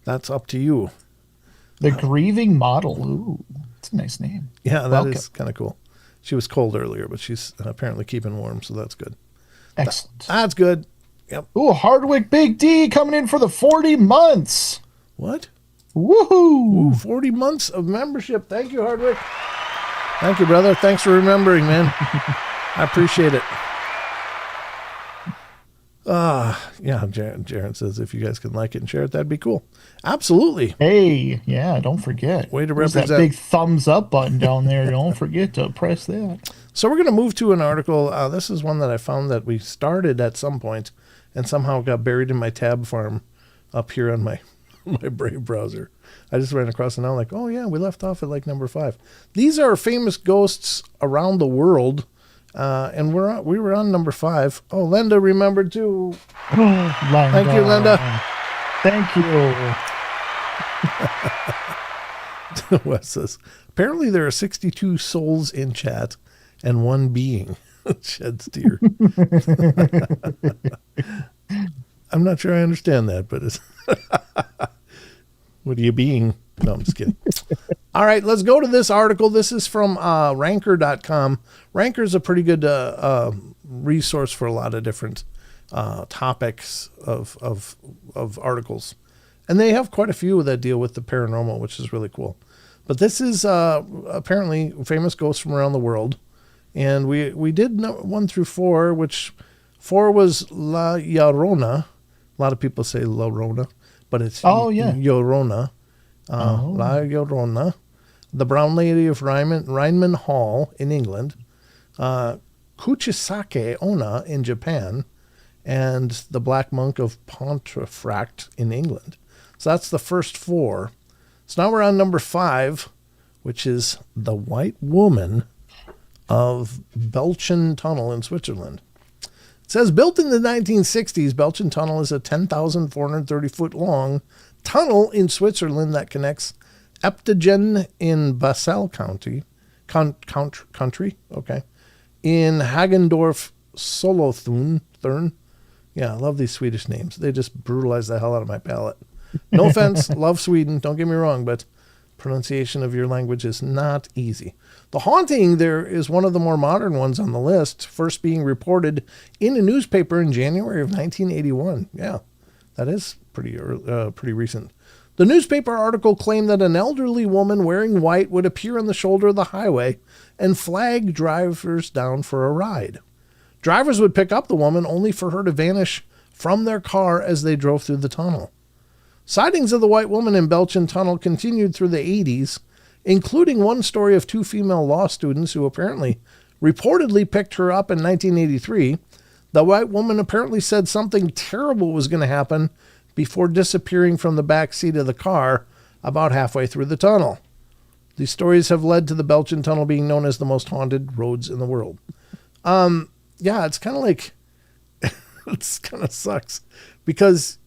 That's up to you. The Grieving Model. Ooh, that's a nice name. Yeah, that is kind of cool. She was cold earlier, but she's apparently keeping warm, so that's good. Excellent. That's good. Yep. Ooh, Hardwick Big D coming in for the 40 months. What? Woohoo! Ooh, 40 months of membership. Thank you, Hardwick. Thank you, brother. Thanks for remembering, man. I appreciate it. Yeah, Jared says if you guys can like it and share it, that'd be cool. Absolutely. Hey, yeah, don't forget. Way to There's represent. that big thumbs up button down there. Don't forget to press that. So we're going to move to an article. This is one that I found that we started at some point and somehow got buried in my tab farm up here on my Brave browser. I just ran across it now like, oh yeah, we left off at like number 5. These are famous ghosts around the world. And we were on number 5. Oh, Linda remembered too. Linda. Thank you, Linda. Thank you. Wes says, apparently there are 62 souls in chat and 1 being. Sheds tear. I'm not sure I understand that, but it's what are you being? No, I'm just kidding. All right, let's go to this article. This is from ranker.com. Ranker is a pretty good resource for a lot of different topics of articles. And they have quite a few that deal with the paranormal, which is really cool. But this is apparently famous ghosts from around the world. And we did 1 through 4, which 4 was La Llorona. A lot of people say La Llorona, but it's Llorona. La Llorona. The Brown Lady of Rhineman Hall in England. Kuchisake Onna in Japan. And the Black Monk of Pontefract in England. So that's the first 4. So now we're on number 5, which is the White Woman of Belchen Tunnel in Switzerland. It says, built in the 1960s, Belchen Tunnel is a 10,430-foot long tunnel in Switzerland that connects Eptingen in Basel County, in Hagendorf Solothurn. Yeah, I love these Swedish names. They just brutalize the hell out of my palate. No offense, love Sweden, don't get me wrong, but pronunciation of your language is not easy. The haunting there is one of the more modern ones on the list, first being reported in a newspaper in January of 1981. Yeah, that is pretty recent. The newspaper article claimed that an elderly woman wearing white would appear on the shoulder of the highway and flag drivers down for a ride. Drivers would pick up the woman only for her to vanish from their car as they drove through the tunnel. Sightings of the White Woman in Belchen Tunnel continued through the 80s, including one story of 2 female law students who apparently reportedly picked her up in 1983. The White Woman apparently said something terrible was going to happen before disappearing from the back seat of the car about halfway through the tunnel. These stories have led to the Belchen Tunnel being known as the most haunted roads in the world. Yeah, it's kind of like, it's kind of sucks because,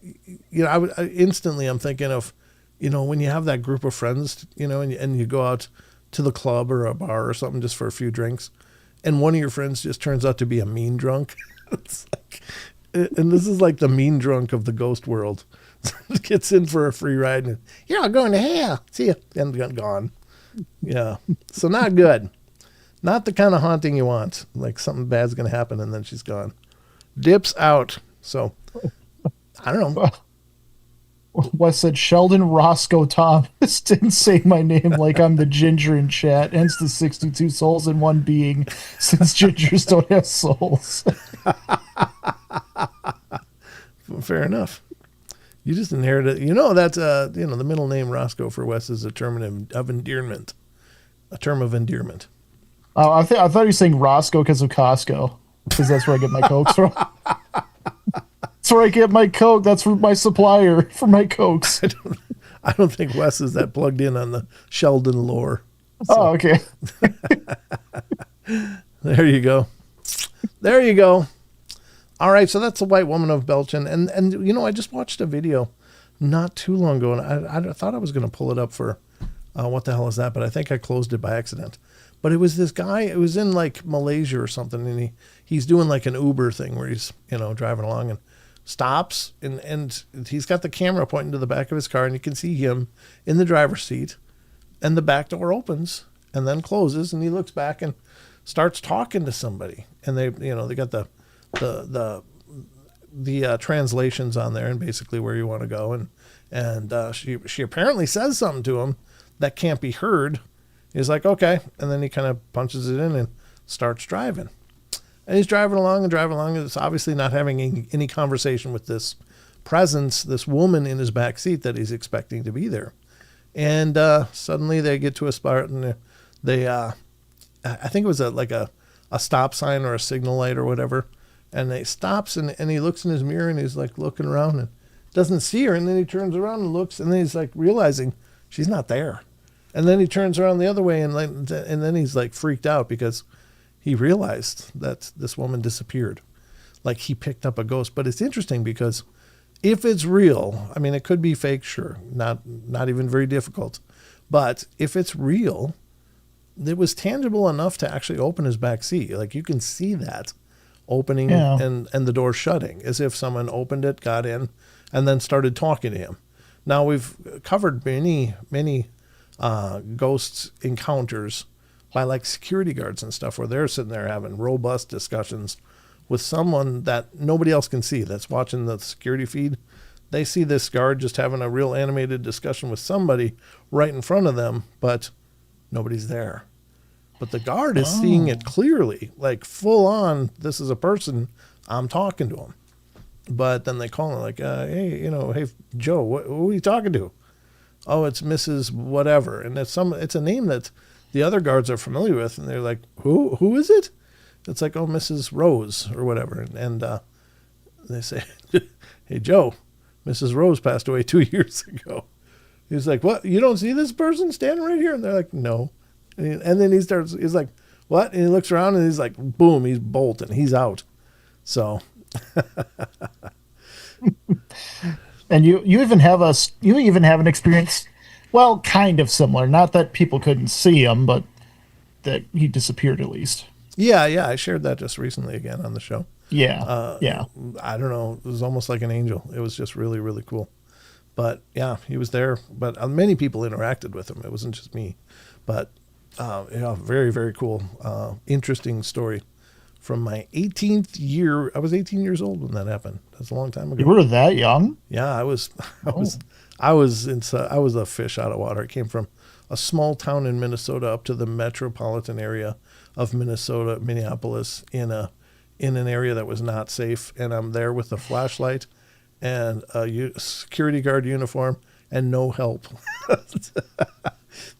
instantly I'm thinking of, when you have that group of friends, and you go out to the club or a bar or something just for a few drinks, and one of your friends just turns out to be a mean drunk. It's like, and this is like the mean drunk of the ghost world. Gets in for a free ride and, I'm going to hell. See ya. And gone. Yeah. So not good. Not the kind of haunting you want. Like something bad's going to happen and then she's gone. Dips out. So, I don't know. Wes said Sheldon Roscoe Thomas didn't say my name like I'm the ginger in chat. Hence the 62 souls in one being, since gingers don't have souls. Fair enough. You just inherited. That's the middle name Roscoe for Wes is a term of endearment. A term of endearment. Oh, I thought you were saying Roscoe because of Costco, because that's where I get my Cokes from. That's where I get my Coke. That's from my supplier for my Cokes. I don't think Wes is that plugged in on the Sheldon lore. So. Oh, okay. There you go. There you go. All right, so that's the White Woman of Belchen. And I just watched a video not too long ago, and I thought I was going to pull it up for what the hell is that, but I think I closed it by accident. But it was this guy, it was in like Malaysia or something, and he's doing like an Uber thing where he's, driving along and stops, and he's got the camera pointing to the back of his car, and you can see him in the driver's seat, and the back door opens and then closes, and he looks back and starts talking to somebody. And they got the translations on there and basically where you want to go. And she apparently says something to him that can't be heard. He's like, okay. And then he kind of punches it in and starts driving. And he's driving along. It's obviously not having any conversation with this presence, this woman in his back seat that he's expecting to be there. And suddenly they get to a spot and they I think it was a stop sign or a signal light or whatever. And he stops and he looks in his mirror and he's like looking around and doesn't see her. And then he turns around and looks and then he's like realizing she's not there. And then he turns around the other way and then he's like freaked out because he realized that this woman disappeared. Like he picked up a ghost. But it's interesting because if it's real, I mean, it could be fake, sure. Not even very difficult. But if it's real, it was tangible enough to actually open his back seat. Like you can see that opening and the door shutting as if someone opened it, got in, and then started talking to him. Now we've covered many ghosts encounters by like security guards and stuff where they're sitting there having robust discussions with someone that nobody else can see that's watching the security feed. they see this guard just having a real animated discussion with somebody right in front of them, but nobody's there. But the guard is seeing it clearly, like full on, this is a person, I'm talking to him. But then they call him like, hey, hey, Joe, who are you talking to? Oh, it's Mrs. Whatever. And it's a name that the other guards are familiar with. And they're like, who is it? It's like, oh, Mrs. Rose or whatever. And they say, hey, Joe, Mrs. Rose passed away 2 years ago. He's like, what? You don't see this person standing right here? And they're like, no. And then he's like, what? And he looks around and he's like, boom, he's bolting. He's out. So. And you even have an experience, well, kind of similar. Not that people couldn't see him, but that he disappeared at least. Yeah. I shared that just recently again on the show. Yeah. Yeah. I don't know. It was almost like an angel. It was just really, really cool. But yeah, he was there. But many people interacted with him. It wasn't just me. But very, very cool. Interesting story from my 18th year. I was 18 years old when that happened. That's a long time ago. You were that young? Yeah, I was a fish out of water. I came from a small town in Minnesota up to the metropolitan area of Minnesota, Minneapolis, in an area that was not safe. And I'm there with a flashlight and a security guard uniform and no help.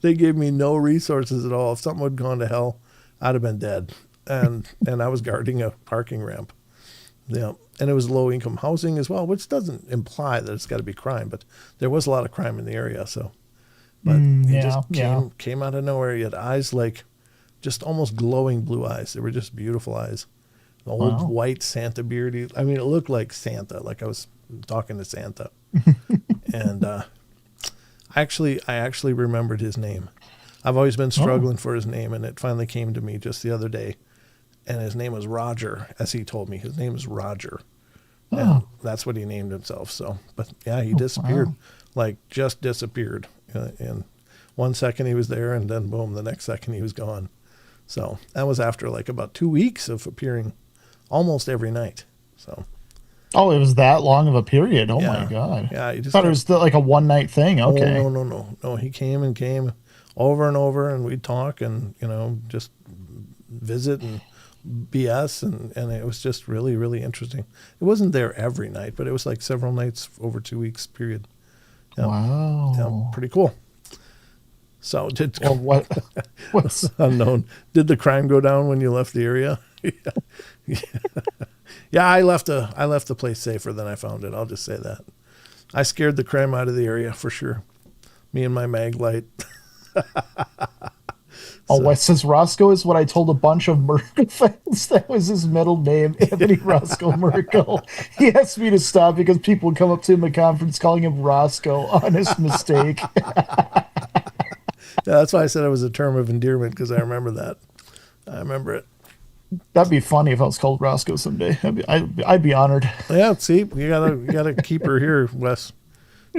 They gave me no resources at all. If something had gone to hell, I'd have been dead. And I was guarding a parking ramp. Yeah. And it was low income housing as well, which doesn't imply that it's got to be crime, but there was a lot of crime in the area. So, but he just came out of nowhere. He had eyes like just almost glowing blue eyes. They were just beautiful eyes. The old white Santa beard. It looked like Santa, like I was talking to Santa. And I actually remembered his name. I've always been struggling for his name, and it finally came to me just the other day. And his name was Roger, as he told me. His name is Roger. And that's what he named himself. So, but yeah, he disappeared, like just disappeared. In 1 second he was there, and then boom, the next second he was gone. So that was after like about 2 weeks of appearing almost every night. So. Oh, it was that long of a period. Oh my God. Yeah. I thought it was like a one night thing. Okay. Oh, no. He came over and over, and we'd talk and, just visit and BS. And it was just really, really interesting. It wasn't there every night, but it was like several nights over 2 weeks period. Yeah. Wow. Yeah, pretty cool. So what's unknown? Did the crime go down when you left the area? Yeah, I left the place safer than I found it. I'll just say that. I scared the crime out of the area for sure. Me and my mag light. Says Roscoe is what I told a bunch of Merkel fans. That was his middle name, Anthony Roscoe Merkel. He asked me to stop because people would come up to him at conference calling him Roscoe. Honest mistake. Yeah, that's why I said it was a term of endearment, because I remember that. I remember it. That'd be funny if I was called Roscoe someday. I'd be honored. Yeah, see, you gotta keep her here, Wes.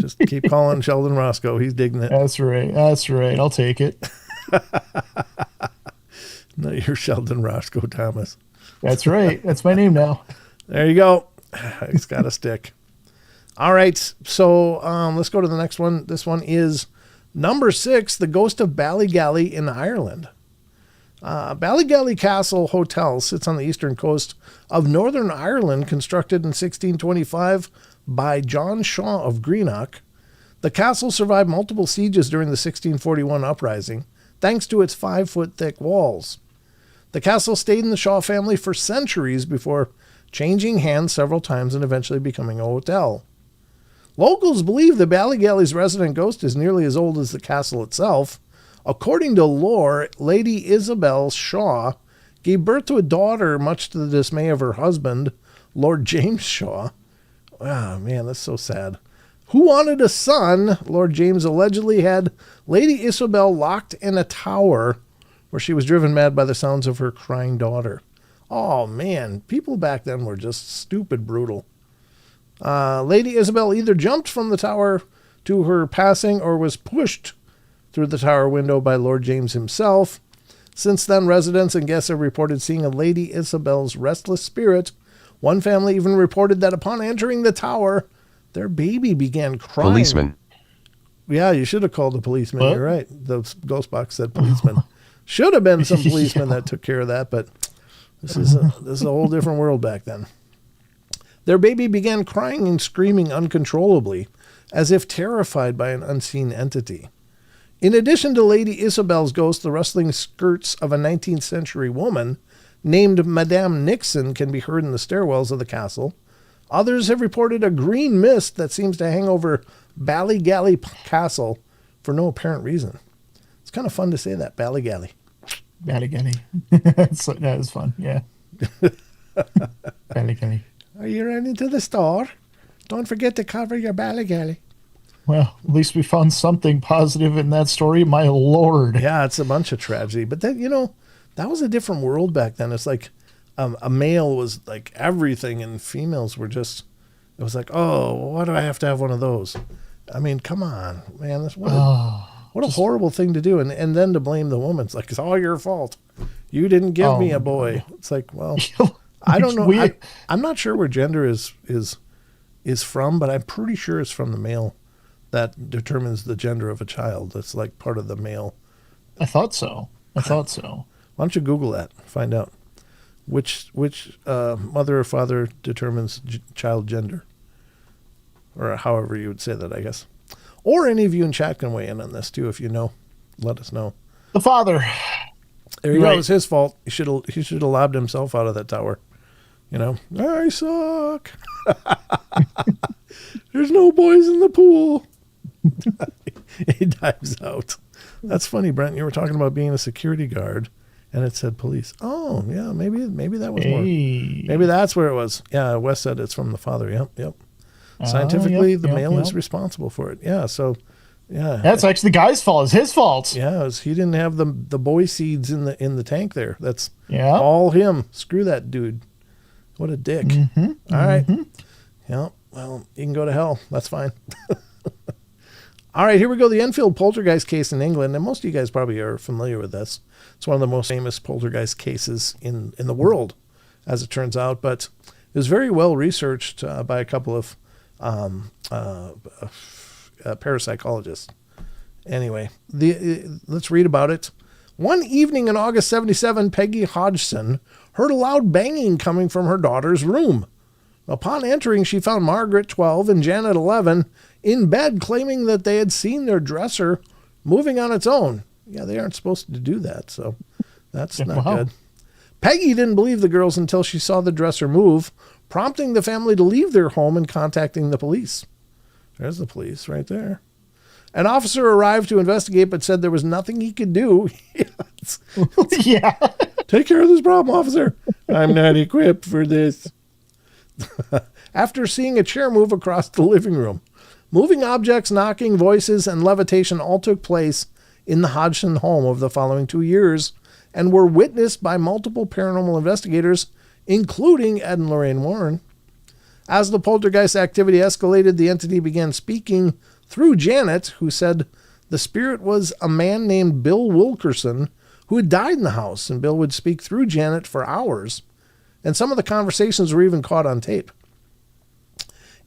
Just keep calling Sheldon Roscoe. He's digging it. That's right. I'll take it. No, you're Sheldon Roscoe Thomas. That's right. That's my name now. There you go. It's got to stick. All right. So let's go to the next one. This one is number 6, The Ghost of Ballygally in Ireland. Ballygally Castle Hotel sits on the eastern coast of Northern Ireland, constructed in 1625 by John Shaw of Greenock. The castle survived multiple sieges during the 1641 uprising, thanks to its 5-foot thick walls. The castle stayed in the Shaw family for centuries before changing hands several times and eventually becoming a hotel. Locals believe the Ballygally's resident ghost is nearly as old as the castle itself. According to lore, Lady Isabel Shaw gave birth to a daughter, much to the dismay of her husband, Lord James Shaw. Oh, man, that's so sad. Who wanted a son? Lord James allegedly had Lady Isabel locked in a tower where she was driven mad by the sounds of her crying daughter. Oh, man, people back then were just stupid brutal. Lady Isabel either jumped from the tower to her passing or was pushed through the tower window by Lord James himself. Since then, residents and guests have reported seeing a Lady Isabel's restless spirit. One family even reported that upon entering the tower, Their baby began crying. Policeman. Yeah, you should have called the policeman. What? You're right. The ghost box said policeman. Should have been some policemen Yeah. that took care of that, but this is a whole different world back then. Their baby began crying and screaming uncontrollably, as if terrified by an unseen entity. In addition to Lady Isabel's ghost, the rustling skirts of a 19th century woman named Madame Nixon can be heard in the stairwells of the castle. Others have reported a green mist that seems to hang over Ballygally Castle for no apparent reason. It's kind of fun to say that, Ballygally. Ballygally. That is fun. Yeah. Ballygally. Are you running to the store? Don't forget to cover your Ballygally. Well, at least we found something positive in that story. My Lord. Yeah, it's a bunch of tragedy. But then, that was a different world back then. It's like a male was like everything, and females were just, it was like, oh, why do I have to have one of those? I mean, come on, man. What a horrible thing to do. And then to blame the woman. It's like, it's all your fault. You didn't give me a boy. It's like, well, I don't know. I'm not sure where gender is from, but I'm pretty sure it's from the male that determines the gender of a child. That's like part of the male. I thought so. Why don't you Google that? Find out which mother or father determines child gender, or however you would say that, I guess. Or any of you in chat can weigh in on this too, if you know. Let us know. The father. There you go. It was his fault. He should have lobbed himself out of that tower. I suck. There's no boys in the pool. He dives out. That's funny, Brent. You were talking about being a security guard, and it said police. Oh, yeah. Maybe that was more. Maybe that's where it was. Yeah, Wes said it's from the father. Yep. Scientifically, the male is responsible for it. Yeah. So, yeah. That's actually the guy's fault. It's his fault. Yeah, he didn't have the boy seeds in the tank there. That's Yeah. all him. Screw that dude. What a dick. Mm-hmm. All right. Yeah. Well, you can go to hell. That's fine. All right, here we go. The Enfield poltergeist case in England, and most of you guys probably are familiar with this. It's one of the most famous poltergeist cases in the world, as it turns out. But it was very well researched by a couple of parapsychologists. Anyway, let's read about it. One evening in August 1977, Peggy Hodgson heard a loud banging coming from her daughter's room. Upon entering, she found Margaret, 12, and Janet, 11, in bed, claiming that they had seen their dresser moving on its own. Yeah, they aren't supposed to do that, so that's not good. Peggy didn't believe the girls until she saw the dresser move, prompting the family to leave their home and contacting the police. There's the police right there. An officer arrived to investigate, but said there was nothing he could do. Yeah. Take care of this problem, officer. I'm not equipped for this. After seeing a chair move across the living room, moving objects, knocking, voices, and levitation all took place in the Hodgson home over the following 2 years and were witnessed by multiple paranormal investigators, including Ed and Lorraine Warren. As the poltergeist activity escalated, the entity began speaking through Janet, who said the spirit was a man named Bill Wilkerson who had died in the house, and Bill would speak through Janet for hours, and some of the conversations were even caught on tape.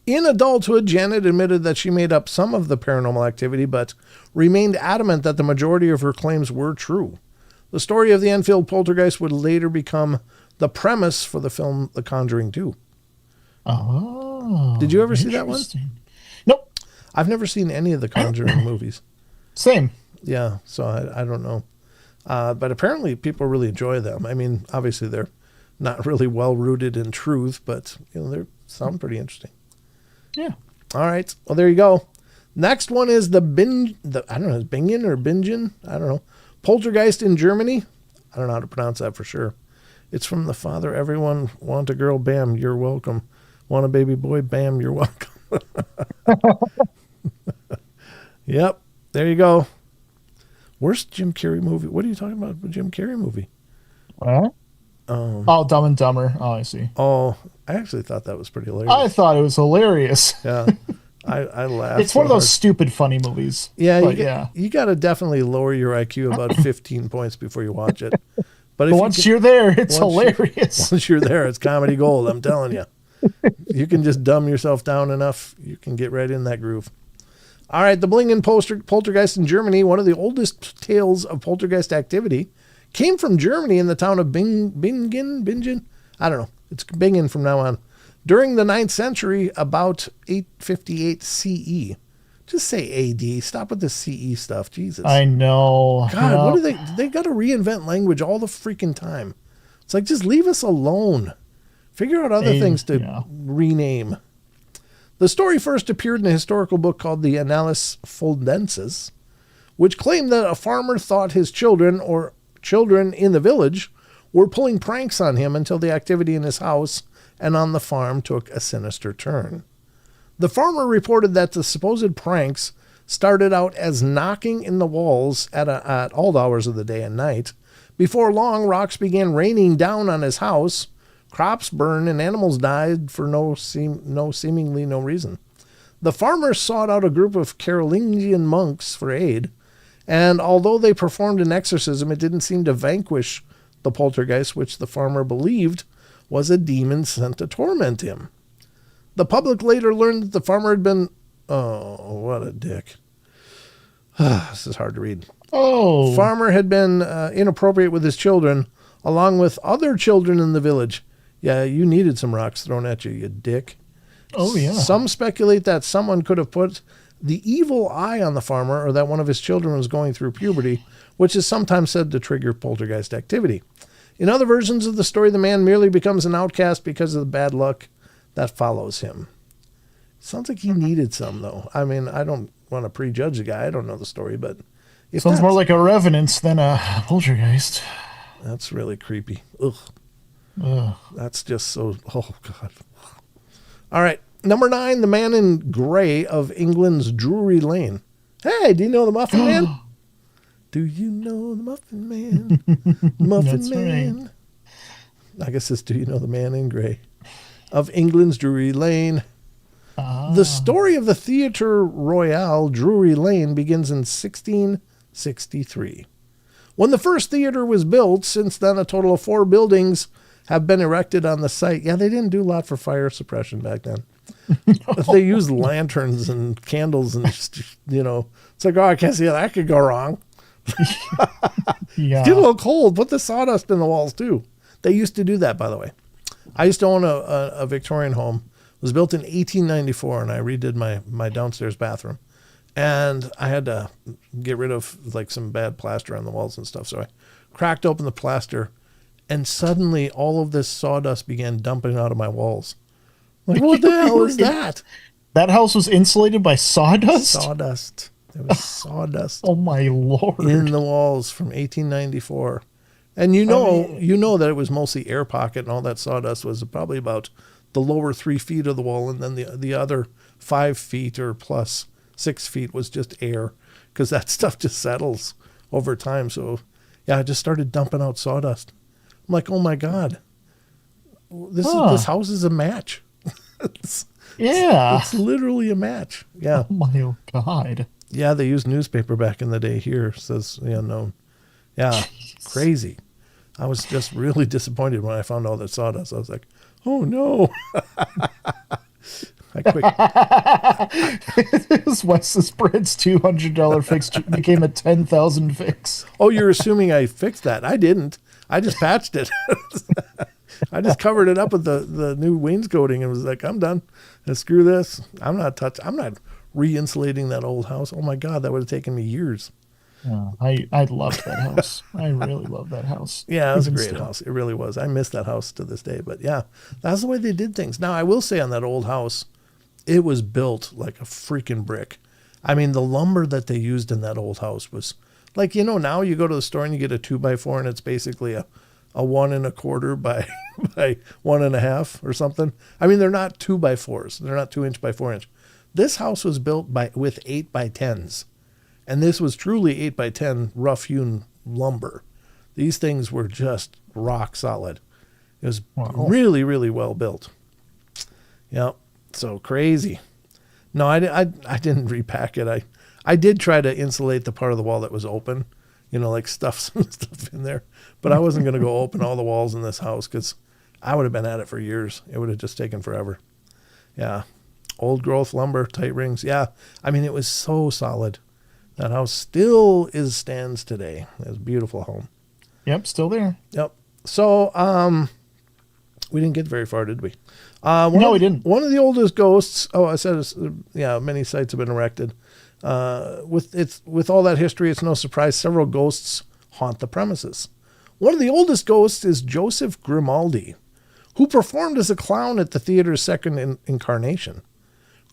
In adulthood, Janet admitted that she made up some of the paranormal activity, but remained adamant that the majority of her claims were true. The story of the Enfield poltergeist would later become the premise for the film The Conjuring 2. Oh. Did you ever see that one? Nope. I've never seen any of the Conjuring movies. Same. Yeah, so I don't know. But apparently people really enjoy them. I mean, obviously they're not really well rooted in truth, but they sound pretty interesting. Yeah. All right. Well, there you go. Next one is I don't know, is Bingen or Bingen? I don't know. Poltergeist in Germany. I don't know how to pronounce that for sure. It's from the father. Everyone want a girl, bam, you're welcome. Want a baby boy, bam, you're welcome. Yep. There you go. Worst Jim Carrey movie. What are you talking about? The Jim Carrey movie? What? Dumb and Dumber. Oh, I see. Oh, I actually thought that was pretty hilarious. I thought it was hilarious. Yeah. I laughed. It's one of those stupid funny movies. Yeah, you got to definitely lower your IQ about 15 points before you watch it. But once you're there, it's hilarious. Once you're there, it's comedy gold, I'm telling you. You can just dumb yourself down enough, you can get right in that groove. All right, the Blingen poltergeist in Germany, one of the oldest tales of poltergeist activity, came from Germany in the town of Bingen? I don't know. It's Bingen from now on. During the 9th century, about 858 CE. Just say AD. Stop with the CE stuff. Jesus. I know. God, what do they got to reinvent language all the freaking time. It's like, just leave us alone. Figure out other things to rename. The story first appeared in a historical book called the Annales Fuldenses, which claimed that a farmer thought his children, or children in the village, were pulling pranks on him until the activity in his house and on the farm took a sinister turn. The farmer reported that the supposed pranks started out as knocking in the walls at all hours of the day and night. Before long, rocks began raining down on his house, crops burned, and animals died for seemingly no reason. The farmer sought out a group of Carolingian monks for aid, and although they performed an exorcism, it didn't seem to vanquish the poltergeist, which the farmer believed was a demon sent to torment him. The public later learned that the farmer had been... Oh, what a dick. This is hard to read. Oh. Farmer had been inappropriate with his children, along with other children in the village. Yeah, you needed some rocks thrown at you, you dick. Oh, yeah. Some speculate that someone could have put the evil eye on the farmer, or that one of his children was going through puberty, which is sometimes said to trigger poltergeist activity. In other versions of the story, the man merely becomes an outcast because of the bad luck that follows him. Sounds like he needed some, though. I mean, I don't want to prejudge the guy. I don't know the story, but... Sounds more like a revenant than a poltergeist. That's really creepy. Ugh. That's just so... Oh, God. All right. Number 9, the man in grey of England's Drury Lane. Hey, do you know the Muffin Man? Do you know the Muffin Man? Muffin That's Man. Right. I guess it's Do You Know the Man in Grey of England's Drury Lane. The story of the Theatre Royal Drury Lane begins in 1663. When the first theater was built, since then a total of 4 buildings have been erected on the site. Yeah, they didn't do a lot for fire suppression back then. They used lanterns and candles and, you know, it's like, oh, I can't see how that could go wrong. Yeah. Get a little cold. Put the sawdust in the walls, too. They used to do that, by the way. I used to own a Victorian home. It was built in 1894, and I redid my downstairs bathroom. And I had to get rid of, like, some bad plaster on the walls and stuff. So I cracked open the plaster, and suddenly all of this sawdust began dumping out of my walls. Like, what the hell is that? That house was insulated by sawdust? Sawdust. There was sawdust. Oh, my Lord. In the walls from 1894. And you know that it was mostly air pocket, and all that sawdust was probably about the lower 3 feet of the wall, and then the other 5 feet or plus 6 feet was just air, because that stuff just settles over time. So, yeah, I just started dumping out sawdust. I'm like, oh my God, this house is a match. It's literally a match. Yeah. Oh my God. Yeah, they used newspaper back in the day here, says the unknown. Yeah, jeez. Crazy. I was just really disappointed when I found all that sawdust. I was like, oh no. This Wes's Bread's $200 fix became a $10,000 fix. Oh, you're assuming I fixed that. I didn't. I just patched it. I just covered it up with the new wainscoting and was like, I'm done. And screw this. I'm not re-insulating that old house. Oh my God, that would have taken me years. I loved that house. I really loved that house. Yeah, it was a great house. It really was. I miss that house to this day. But yeah, that's the way they did things. Now, I will say on that old house, it was built like a freaking brick. I mean, the lumber that they used in that old house was like, you know, now you go to the store and you get a 2x4 and it's basically a 1 1/4 by 1 1/2 or something. I mean, they're not 2x4s. They're not 2 inch by 4 inch. This house was built with 8x10s. And this was truly 8x10 rough hewn lumber. These things were just rock solid. It was really, really well built. Yeah. So crazy. No, I didn't repack it. I did try to insulate the part of the wall that was open, you know, like stuff some stuff in there. But I wasn't going to go open all the walls in this house because I would have been at it for years. It would have just taken forever. Yeah. Old growth lumber, tight rings. Yeah. I mean, it was so solid. That house still stands today. It's a beautiful home. Yep, still there. Yep. So, we didn't get very far, did we? No, we didn't. One of the oldest ghosts. Oh, I said, many sites have been erected. With all that history, it's no surprise several ghosts haunt the premises. One of the oldest ghosts is Joseph Grimaldi, who performed as a clown at the theater's second incarnation.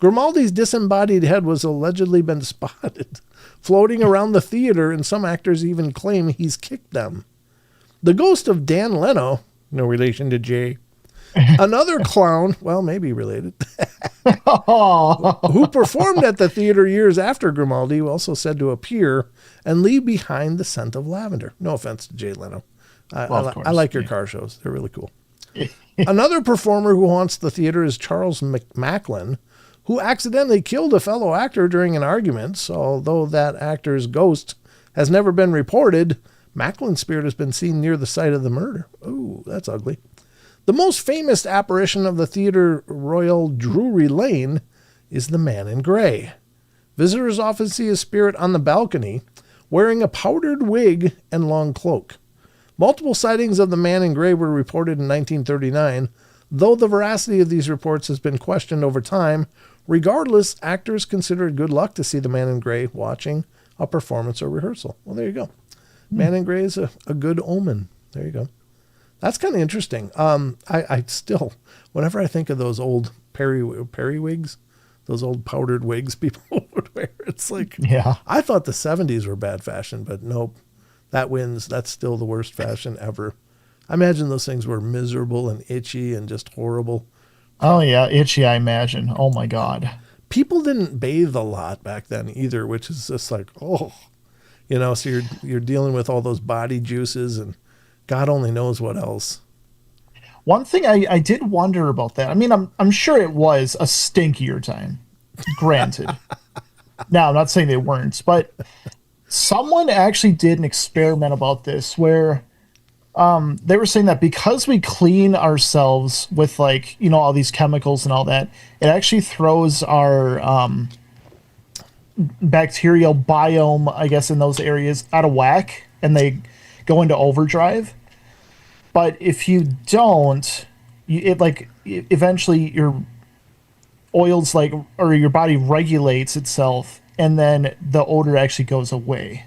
Grimaldi's disembodied head was allegedly been spotted floating around the theater, and some actors even claim he's kicked them. The ghost of Dan Leno, no relation to Jay, another clown, well, maybe related, who performed at the theater years after Grimaldi, also said to appear and leave behind the scent of lavender. No offense to Jay Leno. I like your car shows. They're really cool. Another performer who haunts the theater is Charles Macklin, who accidentally killed a fellow actor during an argument. So although that actor's ghost has never been reported, Macklin's spirit has been seen near the site of the murder. Oh, that's ugly. The most famous apparition of the Theatre Royal Drury Lane is the Man in Grey. Visitors often see his spirit on the balcony, wearing a powdered wig and long cloak. Multiple sightings of the Man in Grey were reported in 1939, though the veracity of these reports has been questioned over time. Regardless, actors consider it good luck to see the Man in Grey watching a performance or rehearsal. Well, there you go. Man in Grey is a good omen. There you go. That's kind of interesting. I still, whenever I think of those old periwigs, those old powdered wigs people would wear, it's like, yeah. I thought the 70s were bad fashion, but nope, that wins. That's still the worst fashion ever. I imagine those things were miserable and itchy and just horrible. Oh yeah, itchy, I imagine. Oh my God. People didn't bathe a lot back then either, which is just like, oh, so you're dealing with all those body juices and God only knows what else. One thing I did wonder about that. I mean, I'm sure it was a stinkier time. Granted. Now, I'm not saying they weren't, but someone actually did an experiment about this where they were saying that because we clean ourselves with all these chemicals and all that, it actually throws our bacterial biome, I guess, in those areas out of whack, and they go into overdrive. But if you don't, eventually your oils or your body regulates itself, and then the odor actually goes away.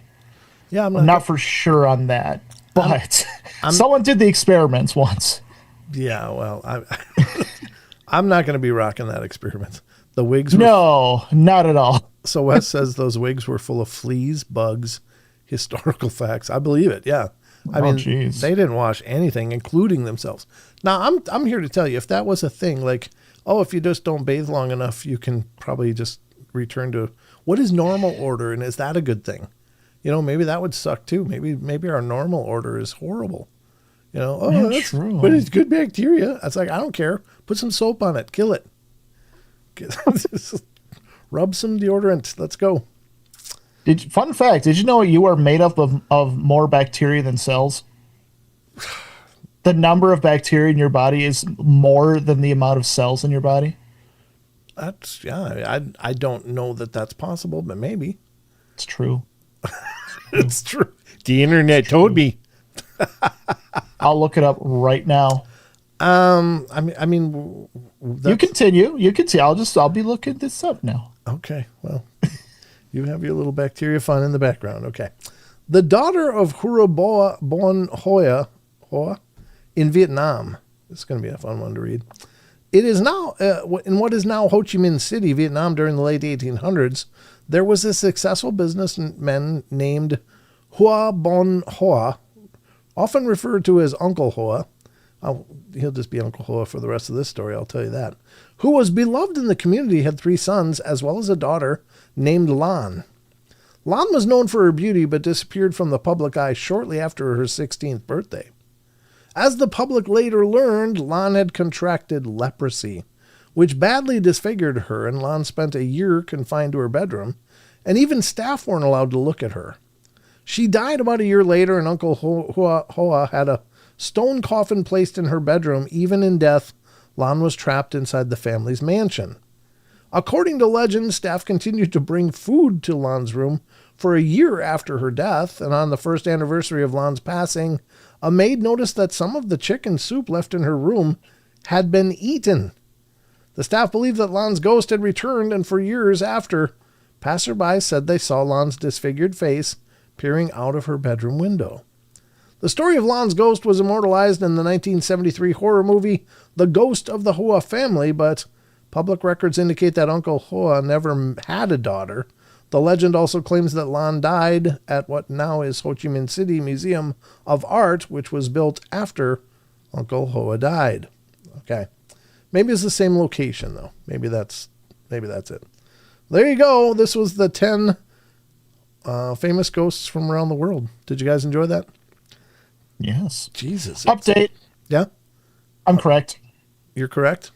Yeah, I'm not for sure on that, but someone did the experiments once. Yeah, well, I'm not going to be rocking that experiment. The wigs No, not at all. So Wes says those wigs were full of fleas, bugs, historical facts. I believe it. Yeah. I mean, geez. They didn't wash anything, including themselves. Now, I'm here to tell you, if that was a thing, if you just don't bathe long enough, you can probably just return to what is normal order, and is that a good thing? Maybe that would suck too. Maybe our normal order is horrible. That's true. But it's good bacteria. It's like, I don't care. Put some soap on it. Kill it. Rub some deodorant. Let's go. Fun fact, did you know you are made up of more bacteria than cells? The number of bacteria in your body is more than the amount of cells in your body. I don't know that that's possible, but maybe. It's true. It's true. The internet told me. I'll look it up right now. I mean, you continue. You can see. I'll be looking this up now. Okay. Well, you have your little bacteria fun in the background. Okay. The daughter of Huraboa Bon Hoa in Vietnam. This is going to be a fun one to read. It is now, in what is now Ho Chi Minh City, Vietnam, during the late 1800s, there was a successful businessman named Hoa Bon Hoa, often referred to as Uncle Hoa. He'll just be Uncle Hoa for the rest of this story, I'll tell you that. Who was beloved in the community, had 3 sons, as well as a daughter named Lan. Lan was known for her beauty, but disappeared from the public eye shortly after her 16th birthday. As the public later learned, Lan had contracted leprosy, which badly disfigured her, and Lan spent a year confined to her bedroom, and even staff weren't allowed to look at her. She died about a year later, and Uncle Hoa had a stone coffin placed in her bedroom. Even in death, Lon was trapped inside the family's mansion. According to legend, staff continued to bring food to Lon's room for a year after her death, and on the first anniversary of Lon's passing, a maid noticed that some of the chicken soup left in her room had been eaten. The staff believed that Lon's ghost had returned, and for years after, passersby said they saw Lon's disfigured face peering out of her bedroom window. The story of Lon's ghost was immortalized in the 1973 horror movie The Ghost of the Hoa Family, but public records indicate that Uncle Hoa never had a daughter. The legend also claims that Lon died at what now is Ho Chi Minh City Museum of Art, which was built after Uncle Hoa died. Okay. Maybe it's the same location, though. Maybe that's it. There you go. This was the 10 famous ghosts from around the world. Did you guys enjoy that? Yes. Jesus. Update. Yeah? I'm correct. You're correct?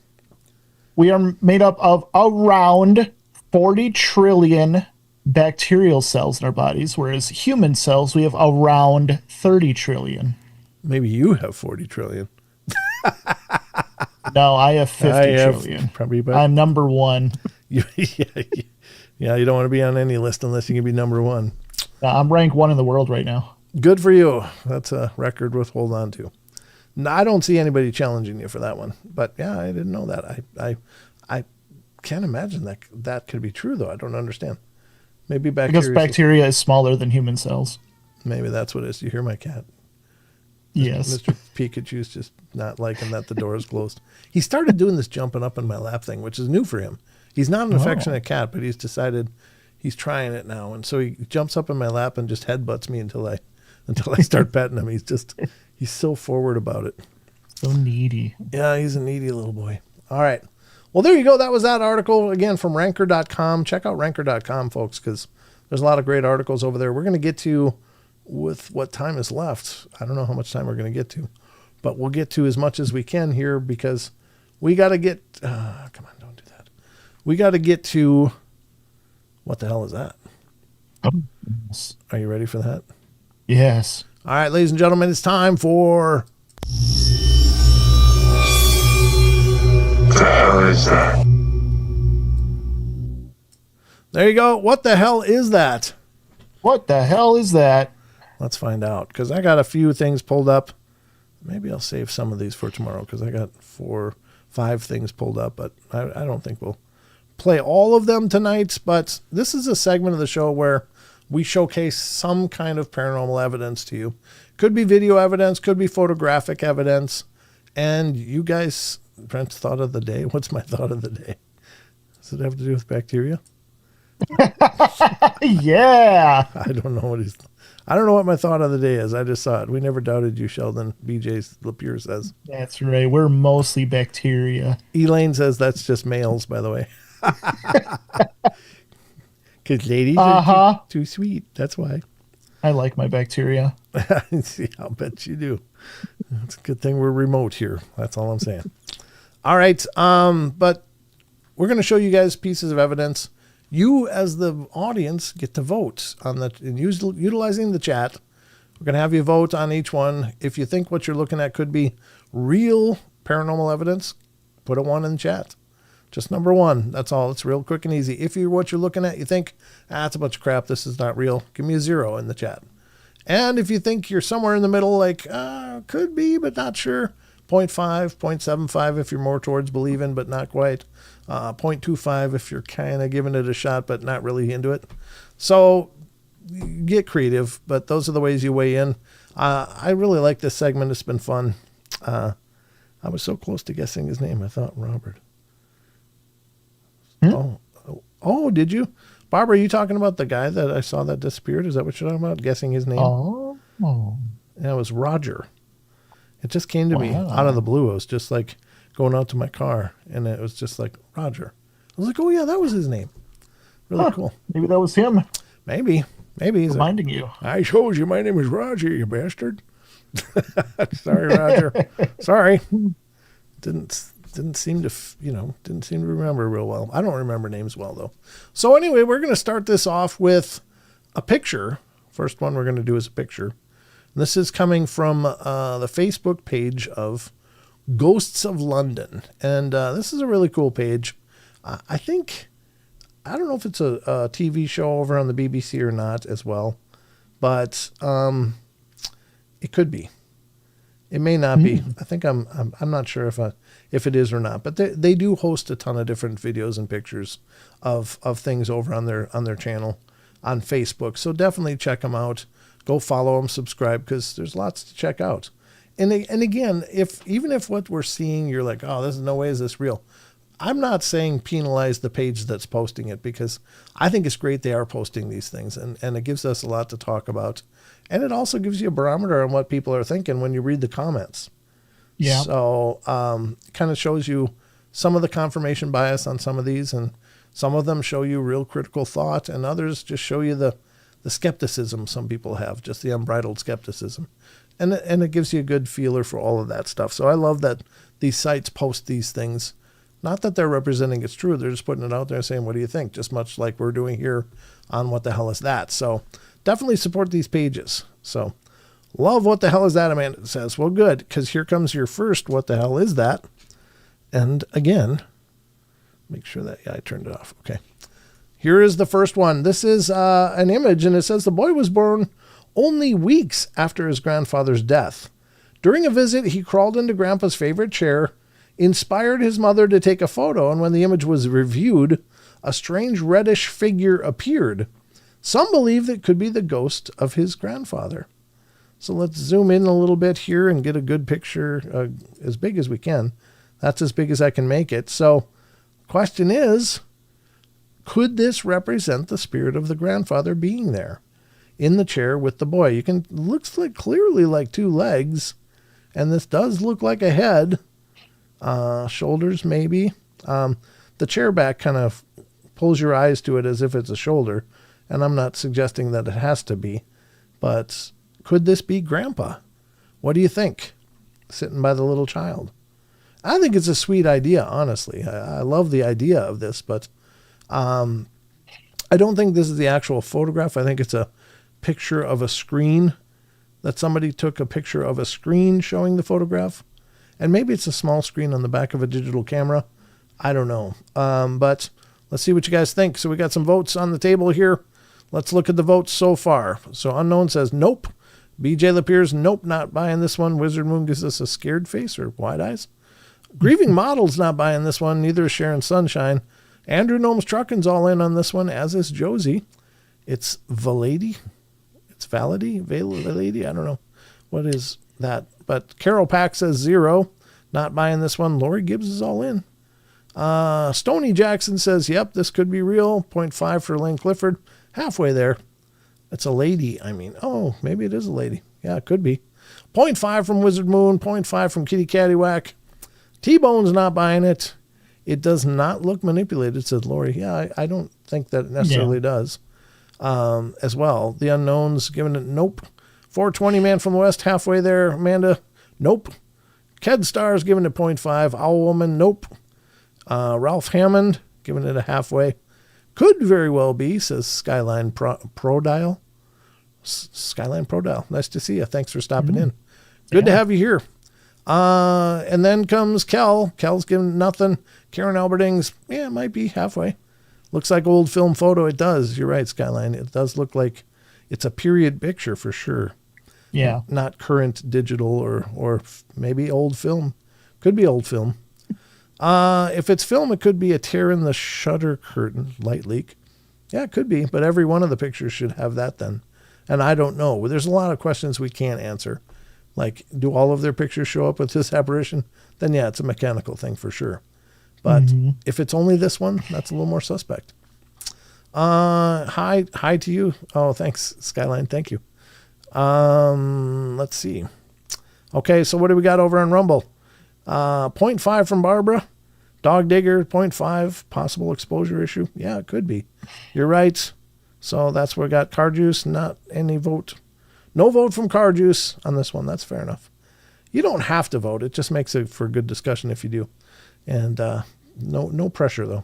We are made up of around 40 trillion bacterial cells in our bodies, whereas human cells, we have around 30 trillion. Maybe you have 40 trillion. No, I have 50 trillion. Probably about. I'm number one. Yeah, you don't want to be on any list unless you can be number one. I'm rank 1 in the world right now. Good for you. That's a record worth holding on to. No, I don't see anybody challenging you for that one. But yeah, I didn't know that. I can't imagine that could be true, though. I don't understand. Maybe bacteria. Because bacteria is smaller than human cells. Maybe that's what it is. You hear my cat? Yes. Mr. Pikachu's just not liking that the door is closed. He started doing this jumping up in my lap thing, which is new for him. He's not an affectionate cat, but he's decided he's trying it now. And so he jumps up in my lap and just headbutts me until I start petting him. He's so forward about it. So needy. Yeah, he's a needy little boy. All right. Well, there you go. That was that article, again, from ranker.com. Check out ranker.com, folks, because there's a lot of great articles over there. We're going to get to, with what time is left, I don't know how much time we're going to get to, but we'll get to as much as we can here because we got to get, come on, don't do that. We got to get to, what the hell is that? Oh, yes. Are you ready for that? Yes. All right, ladies and gentlemen, it's time for... What the hell is that? There you go. What the hell is that? What the hell is that? Let's find out, because I got a few things pulled up. Maybe I'll save some of these for tomorrow, because I got 5 things pulled up, but I don't think we'll play all of them tonight. But this is a segment of the show where we showcase some kind of paranormal evidence to you. Could be video evidence, could be photographic evidence. And you guys, Brent's thought of the day. What's my thought of the day? Does it have to do with bacteria? Yeah. I don't know what my thought of the day is. I just saw it. We never doubted you, Sheldon. BJ Lapierre says. That's right. We're mostly bacteria. Elaine says that's just males, by the way. Because ladies are too sweet. That's why. I like my bacteria. See, I'll bet you do. It's a good thing we're remote here. That's all I'm saying. All right. But we're going to show you guys pieces of evidence. You, as the audience, get to vote on that and utilizing the chat. We're going to have you vote on each one. If you think what you're looking at could be real paranormal evidence, put a 1 in the chat. Just number 1. That's all. It's real quick and easy. If what you're looking at, you think, it's a bunch of crap, this is not real, give me a 0 in the chat. And if you think you're somewhere in the middle, like, could be, but not sure, 0.5, 0.75 if you're more towards believing, but not quite. 0.25 if you're kind of giving it a shot, but not really into it. So get creative, but those are the ways you weigh in. I really like this segment. It's been fun. I was so close to guessing his name. I thought Robert. Oh, did you? Barbara, are you talking about the guy that I saw that disappeared? Is that what you're talking about? Guessing his name? Oh. Yeah, it was Roger. It just came to me out of the blue. I was just like going out to my car, and it was just like Roger. I was like, oh, yeah, that was his name. Really cool. Maybe that was him. Maybe. He's reminding you. I told you my name is Roger, you bastard. Sorry, Roger. Sorry. Didn't seem to remember real well. I don't remember names well, though. So anyway, we're going to start this off with a picture. First one we're going to do is a picture. This is coming from the Facebook page of Ghosts of London. And this is a really cool page. I don't know if it's a TV show over on the BBC or not as well, but it could be. It may not be. I think I'm not sure if it is or not, but they do host a ton of different videos and pictures of things over on their channel on Facebook. So definitely check them out. Go follow them, subscribe, because there's lots to check out. And again, even if what we're seeing, you're like, oh, there's no way is this real. I'm not saying penalize the page that's posting it, because I think it's great they are posting these things, and it gives us a lot to talk about. And it also gives you a barometer on what people are thinking when you read the comments. Yeah. So kind of shows you some of the confirmation bias on some of these, and some of them show you real critical thought, and others just show you the skepticism some people have, just the unbridled skepticism. And it gives you a good feeler for all of that stuff. So I love that these sites post these things. Not that they're representing it's true. They're just putting it out there saying, what do you think? Just much like we're doing here on What the Hell Is That? So definitely support these pages. So love What the Hell Is That, Amanda says. Well, good, because here comes your first What the Hell Is That? And again, make sure that I turned it off. Okay. Here is the first one. This is an image, and it says the boy was born only weeks after his grandfather's death. During a visit, he crawled into Grandpa's favorite chair, inspired his mother to take a photo, and when the image was reviewed, a strange reddish figure appeared. Some believe it could be the ghost of his grandfather. So let's zoom in a little bit here and get a good picture as big as we can. That's as big as I can make it. So question is, could this represent the spirit of the grandfather being there in the chair with the boy? Looks like clearly like two legs, and this does look like a head. Shoulders maybe. The chair back kind of pulls your eyes to it as if it's a shoulder, and I'm not suggesting that it has to be, but could this be Grandpa? What do you think? Sitting by the little child. I think it's a sweet idea, honestly. I love the idea of this, but I don't think this is the actual photograph. I think it's a picture of a screen, that somebody took a picture of a screen showing the photograph. And maybe it's a small screen on the back of a digital camera. I don't know. But let's see what you guys think. So we got some votes on the table here. Let's look at the votes so far. So Unknown says nope. BJ Lapierre's nope, not buying this one. Wizard Moon gives us a scared face or wide eyes. Grieving Model's not buying this one. Neither is Sharon Sunshine. Andrew Gnome's Truckin's all in on this one, as is Josie. It's Valady. It's Valady. I don't know. What is that? But Carol Pack says 0. Not buying this one. Lori Gibbs is all in. Stony Jackson says, yep, this could be real. 0.5 for Lane Clifford. Halfway there. It's a lady. Oh, maybe it is a lady. Yeah, it could be. 0.5 from Wizard Moon. 0.5 from Kitty Caddywhack. T-Bone's not buying it. It does not look manipulated, said Lori. Yeah, I don't think that it necessarily does. As well. The Unknown's giving it nope. 420 Man from the West, halfway there. Amanda, nope. Ked Star's giving it 0.5. Owl Woman, nope. Ralph Hammond giving it a halfway. Could very well be, says Skyline Pro Dial. Skyline Pro Dial. Nice to see you. Thanks for stopping in. Good to have you here. And then comes Kel. Kel's giving nothing. Karen Alberding's, yeah, it might be halfway. Looks like old film photo. It does. You're right, Skyline. It does look like it's a period picture for sure. Yeah. Not current digital or maybe old film. Could be old film. If it's film, it could be a tear in the shutter curtain, light leak. Yeah, it could be, but every one of the pictures should have that then. And I don't know. There's a lot of questions we can't answer. Like, do all of their pictures show up with this apparition? Then yeah, it's a mechanical thing for sure. But if it's only this one, that's a little more suspect. Hi to you. Oh, thanks, Skyline. Thank you. Let's see. Okay, so what do we got over on Rumble? 0.5 from Barbara. Dog Digger, 0.5. Possible exposure issue. Yeah, it could be. You're right. So that's where we got Car Juice. Not any vote. No vote from Car Juice on this one. That's fair enough. You don't have to vote. It just makes it for good discussion if you do. And no pressure, though.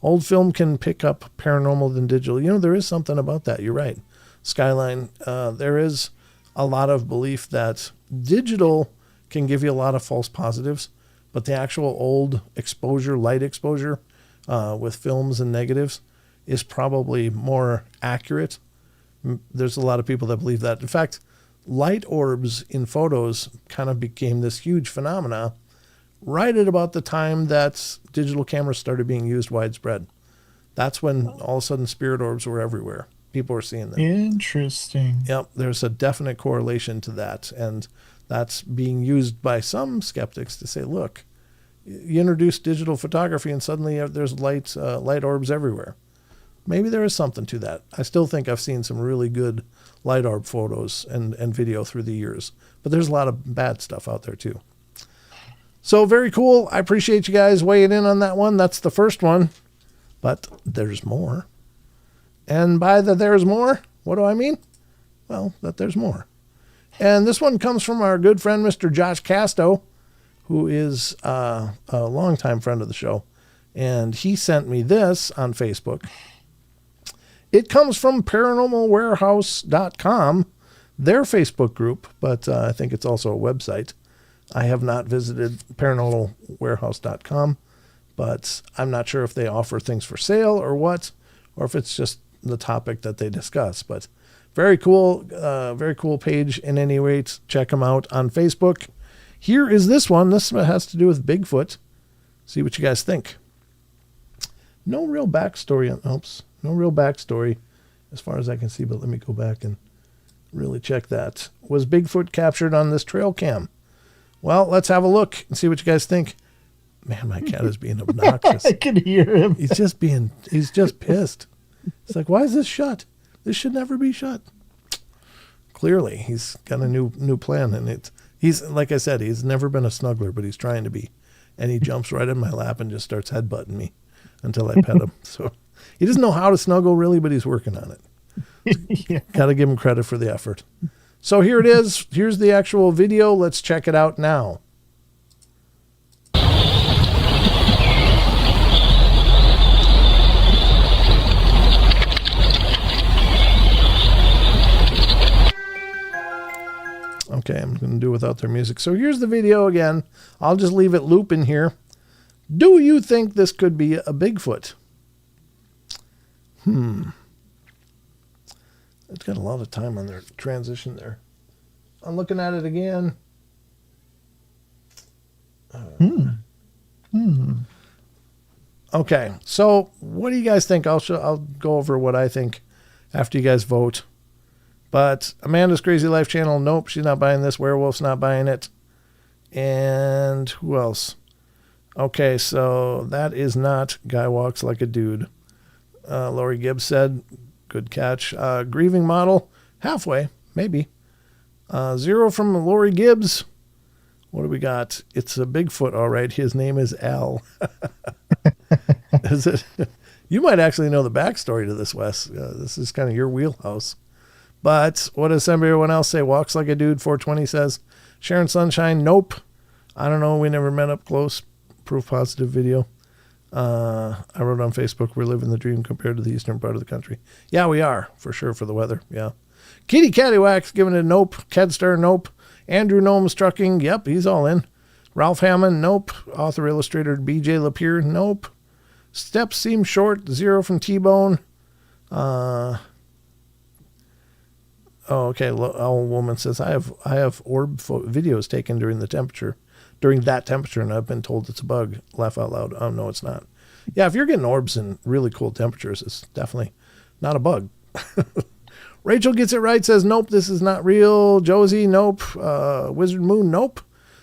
Old film can pick up paranormal than digital. You know, there is something about that. You're right. Skyline, there is a lot of belief that digital can give you a lot of false positives, but the actual old exposure, light exposure with films and negatives is probably more accurate. There's a lot of people that believe that. In fact, light orbs in photos kind of became this huge phenomena right at about the time that digital cameras started being used widespread. That's when all of a sudden spirit orbs were everywhere. People were seeing them. Interesting. Yep, there's a definite correlation to that. And that's being used by some skeptics to say, look, you introduce digital photography and suddenly there's light orbs everywhere. Maybe there is something to that. I still think I've seen some really good light orb photos and video through the years. But there's a lot of bad stuff out there too. So very cool. I appreciate you guys weighing in on that one. That's the first one. But there's more. And by the there's more, what do I mean? Well, that there's more. And this one comes from our good friend, Mr. Josh Casto, who is a longtime friend of the show. And he sent me this on Facebook. It comes from paranormalwarehouse.com, their Facebook group, but I think it's also a website. I have not visited paranormalwarehouse.com, but I'm not sure if they offer things for sale or what, or if it's just the topic that they discuss. But very cool page in any rate. Check them out on Facebook. Here is this one. This has to do with Bigfoot. See what you guys think. No real backstory as far as I can see, but let me go back and really check that. Was Bigfoot captured on this trail cam? Well, let's have a look and see what you guys think. Man, my cat is being obnoxious. I can hear him. He's just pissed. It's like, why is this shut? This should never be shut. Clearly, he's got a new plan, and he's like I said, he's never been a snuggler, but he's trying to be. And he jumps right in my lap and just starts headbutting me until I pet him. So he doesn't know how to snuggle really, but he's working on it. Yeah. Got to give him credit for the effort. So here it is. Here's the actual video. Let's check it out now. Okay, I'm going to do without their music. So here's the video again. I'll just leave it looping here. Do you think this could be a Bigfoot? It's got a lot of time on their transition there. I'm looking at it again. Okay, so what do you guys think? I'll go over what I think after you guys vote. But Amanda's Crazy Life channel, nope, she's not buying this. Werewolf's not buying it. And who else? Okay, so that is not Guy Walks Like a Dude. Lori Gibbs said, good catch. Grieving Model, halfway, maybe. 0 from Lori Gibbs. What do we got? It's a Bigfoot, all right. His name is Al. Is it? You might actually know the backstory to this, Wes. This is kind of your wheelhouse. But what does everyone else say? Walks Like a Dude, 420 says. Sharon Sunshine, nope. I don't know. We never met up close. Proof positive video. I wrote on Facebook, we're living the dream compared to the eastern part of the country. Yeah, we are, for sure, for the weather. Yeah. Kitty Cattywax giving it a nope. Kedstar, nope. Andrew Gnomes Trucking, yep, he's all in. Ralph Hammond, nope. Author illustrator BJ Lapierre, nope. Steps seem short, 0 from T-Bone. Oh, okay. Owl Woman says, I have orb videos taken during that temperature, and I've been told it's a bug. Laugh out loud. Oh, no, it's not. Yeah, if you're getting orbs in really cool temperatures, it's definitely not a bug. Rachel Gets It Right says, nope, this is not real. Josie, nope. Wizard Moon, nope.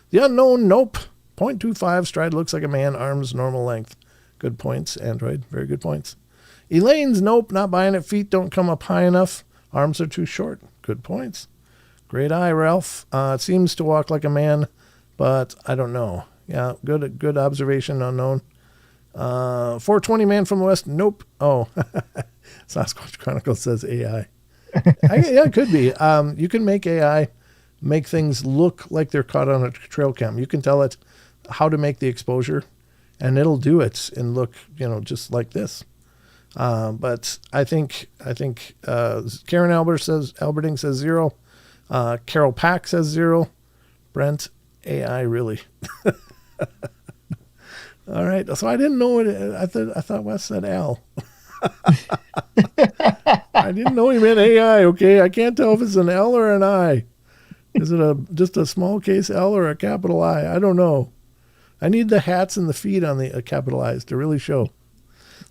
The Unknown, nope. 0.25, stride looks like a man, arms normal length. Good points, Android. Very good points. Elaine's, nope, not buying it. Feet don't come up high enough. Arms are too short. Good points. Great eye, Ralph. It seems to walk like a man, but I don't know. Yeah, good observation, Unknown. 420 Man from the West, nope. Oh, Sasquatch Chronicles says AI. Yeah, it could be. You can make AI make things look like they're caught on a trail cam. You can tell it how to make the exposure, and it'll do it and look, just like this. But I think Karen Alberding says 0. Carol Pack says 0. Brent, AI, really. All right. So I didn't know it. I thought Wes said Al. I didn't know he meant AI. Okay. I can't tell if it's an L or an I. Is it just a small case L or a capital I? I don't know. I need the hats and the feet on the capital I's to really show.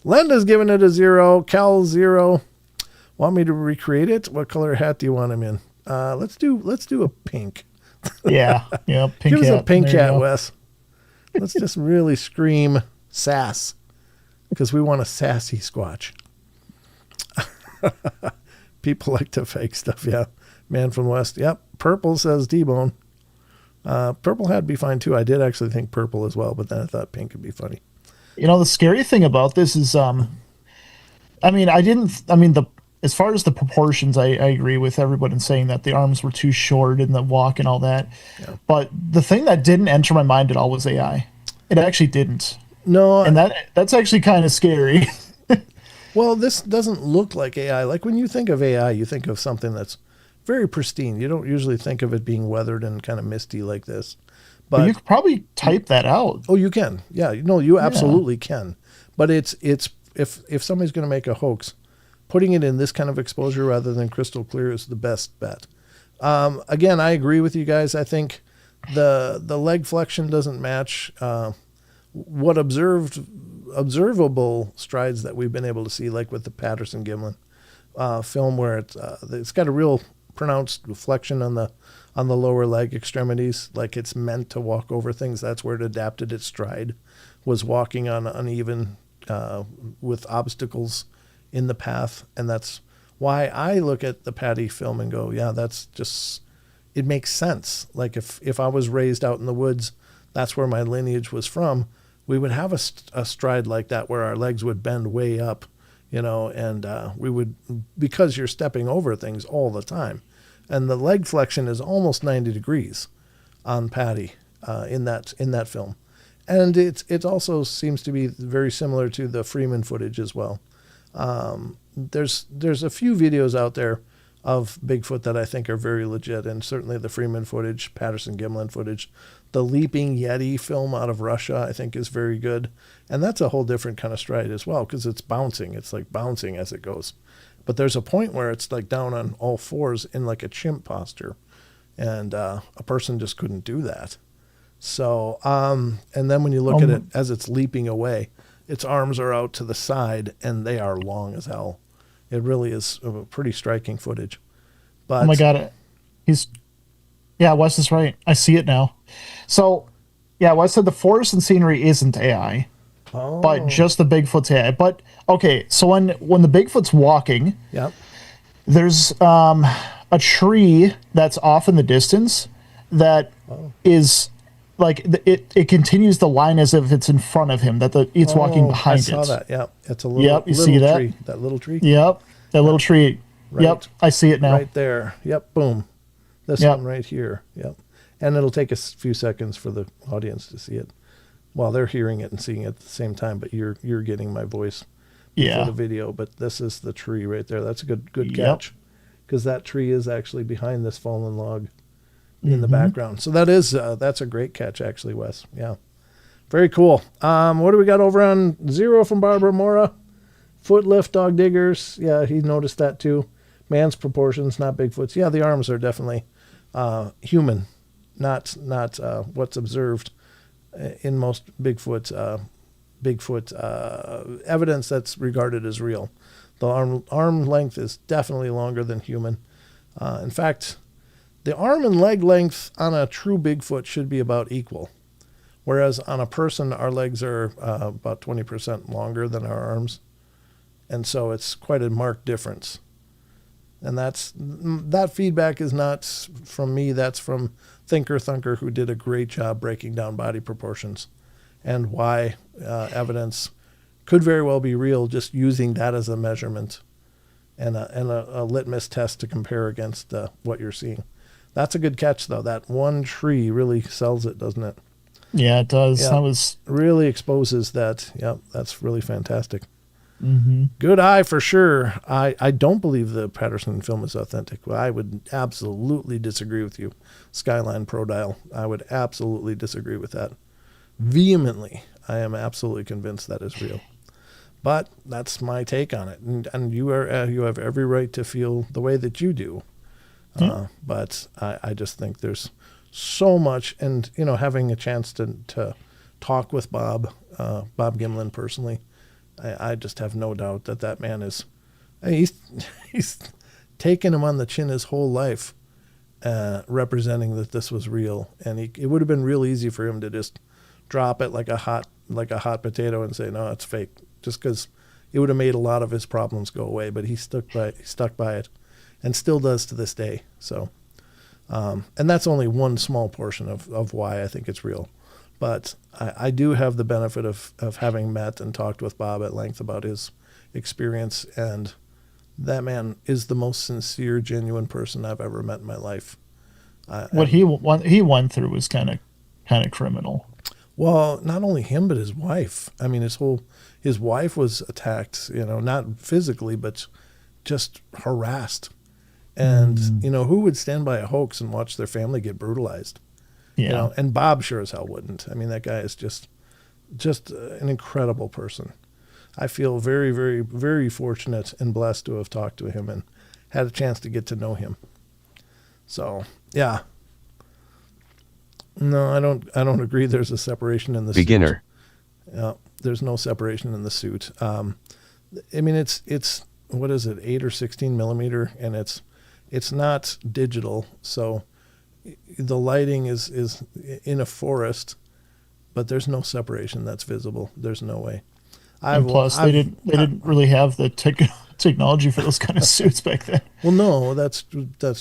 Lenda's giving it a 0. Cal 0. Want me to recreate it? What color hat do you want him in? Let's do a pink. Yeah. Pink Give us hat. a pink There you hat, go. Wes. Let's just really scream sass because we want a sassy Squatch. People like to fake stuff. Yeah. Man from the West. Yep. Purple says D-Bone. Purple hat would be fine too. I did actually think purple as well, but then I thought pink would be funny. The scary thing about this is, as far as the proportions, I agree with everybody in saying that the arms were too short in the walk and all that. Yeah. But the thing that didn't enter my mind at all was AI. It actually didn't. No. And that's actually kind of scary. Well, this doesn't look like AI. Like when you think of AI, you think of something that's very pristine. You don't usually think of it being weathered and kind of misty like this. But you could probably type that out. Oh, you can. Yeah. No, you absolutely can. But it's if somebody's going to make a hoax, putting it in this kind of exposure rather than crystal clear is the best bet. Again, I agree with you guys. I think the leg flexion doesn't match what observable strides that we've been able to see, like with the Patterson-Gimlin film, where it's got a real pronounced flexion on the lower leg extremities, like it's meant to walk over things. That's where it adapted its stride, was walking on uneven with obstacles in the path. And that's why I look at the Patty film and go, yeah, that's just, it makes sense. Like if I was raised out in the woods, that's where my lineage was from, we would have a stride like that where our legs would bend way up, and we would, because you're stepping over things all the time. And the leg flexion is almost 90 degrees on Patty in that film. And it also seems to be very similar to the Freeman footage as well. There's a few videos out there of Bigfoot that I think are very legit, and certainly the Freeman footage, Patterson-Gimlin footage. The Leaping Yeti film out of Russia, I think, is very good. And that's a whole different kind of stride as well, because it's bouncing. It's like bouncing as it goes. But there's a point where it's like down on all fours in like a chimp posture. And a person just couldn't do that. So, and then when you look at it as it's leaping away, its arms are out to the side and they are long as hell. It really is a pretty striking footage. But, oh my God. Wes is right. I see it now. So, yeah, Wes said the forest and scenery isn't AI, but just the Bigfoot's AI. But, okay, so when the Bigfoot's walking, yep, there's a tree that's off in the distance that is like it continues the line as if it's in front of him, that it's walking behind it. I saw that. Yep, it's a little, you see that? Tree. That little tree. Yep, that little tree. Right. Yep, I see it now. Right there. Yep, boom. This one right here. Yep. And it'll take a few seconds for the audience to see it. Well, they're hearing it and seeing it at the same time, but you're getting my voice before the video. But this is the tree right there. That's a good catch, because that tree is actually behind this fallen log in the background. So that's a great catch, actually, Wes. Yeah, very cool. What do we got over on 0 from Barbara Mora? Foot lift, dog diggers. Yeah, he noticed that too. Man's proportions, not Bigfoot's. Yeah, the arms are definitely human, not what's observed in most Bigfoot evidence that's regarded as real. The arm length is definitely longer than human. In fact, the arm and leg length on a true Bigfoot should be about equal, whereas on a person, our legs are about 20% longer than our arms, and so it's quite a marked difference. And that feedback is not from me. That's from Thinker Thunker, who did a great job breaking down body proportions and why evidence could very well be real, just using that as a measurement and a litmus test to compare against what you're seeing. That's a good catch, though. That one tree really sells it, doesn't it? Yeah, it does. Yeah, that was really exposes that. Yeah, that's really fantastic. Good eye for sure. I don't believe the Patterson film is authentic. Well, I would absolutely disagree with you, Skyline Pro Dial. I would absolutely disagree with that. Vehemently. I am absolutely convinced that is real. But that's my take on it. And you have every right to feel the way that you do. But I just think there's so much. And, having a chance to talk with Bob Gimlin personally, I just have no doubt that man is, he's taken him on the chin his whole life, representing that this was real. And it would have been real easy for him to just drop it like a hot potato and say, no, it's fake, just because it would have made a lot of his problems go away. But he stuck by it and still does to this day. So, and that's only one small portion of why I think it's real. But I do have the benefit of having met and talked with Bob at length about his experience, and that man is the most sincere, genuine person I've ever met in my life. What he went through was kind of criminal. Well, not only him, but his wife. I mean, his wife was attacked, not physically, but just harassed. And, who would stand by a hoax and watch their family get brutalized? Yeah. And Bob sure as hell wouldn't. I mean, that guy is just an incredible person. I feel very, very, very fortunate and blessed to have talked to him and had a chance to get to know him. So, yeah. No, I don't agree there's a separation in the beginner. Suit. Yeah, there's no separation in the suit. I mean, it's what is it, 8 or 16 millimeter, and it's not digital, so the lighting is in a forest, but there's no separation that's visible. There's no way. And plus, they didn't really have the technology for those kind of suits back then. Well, no, that's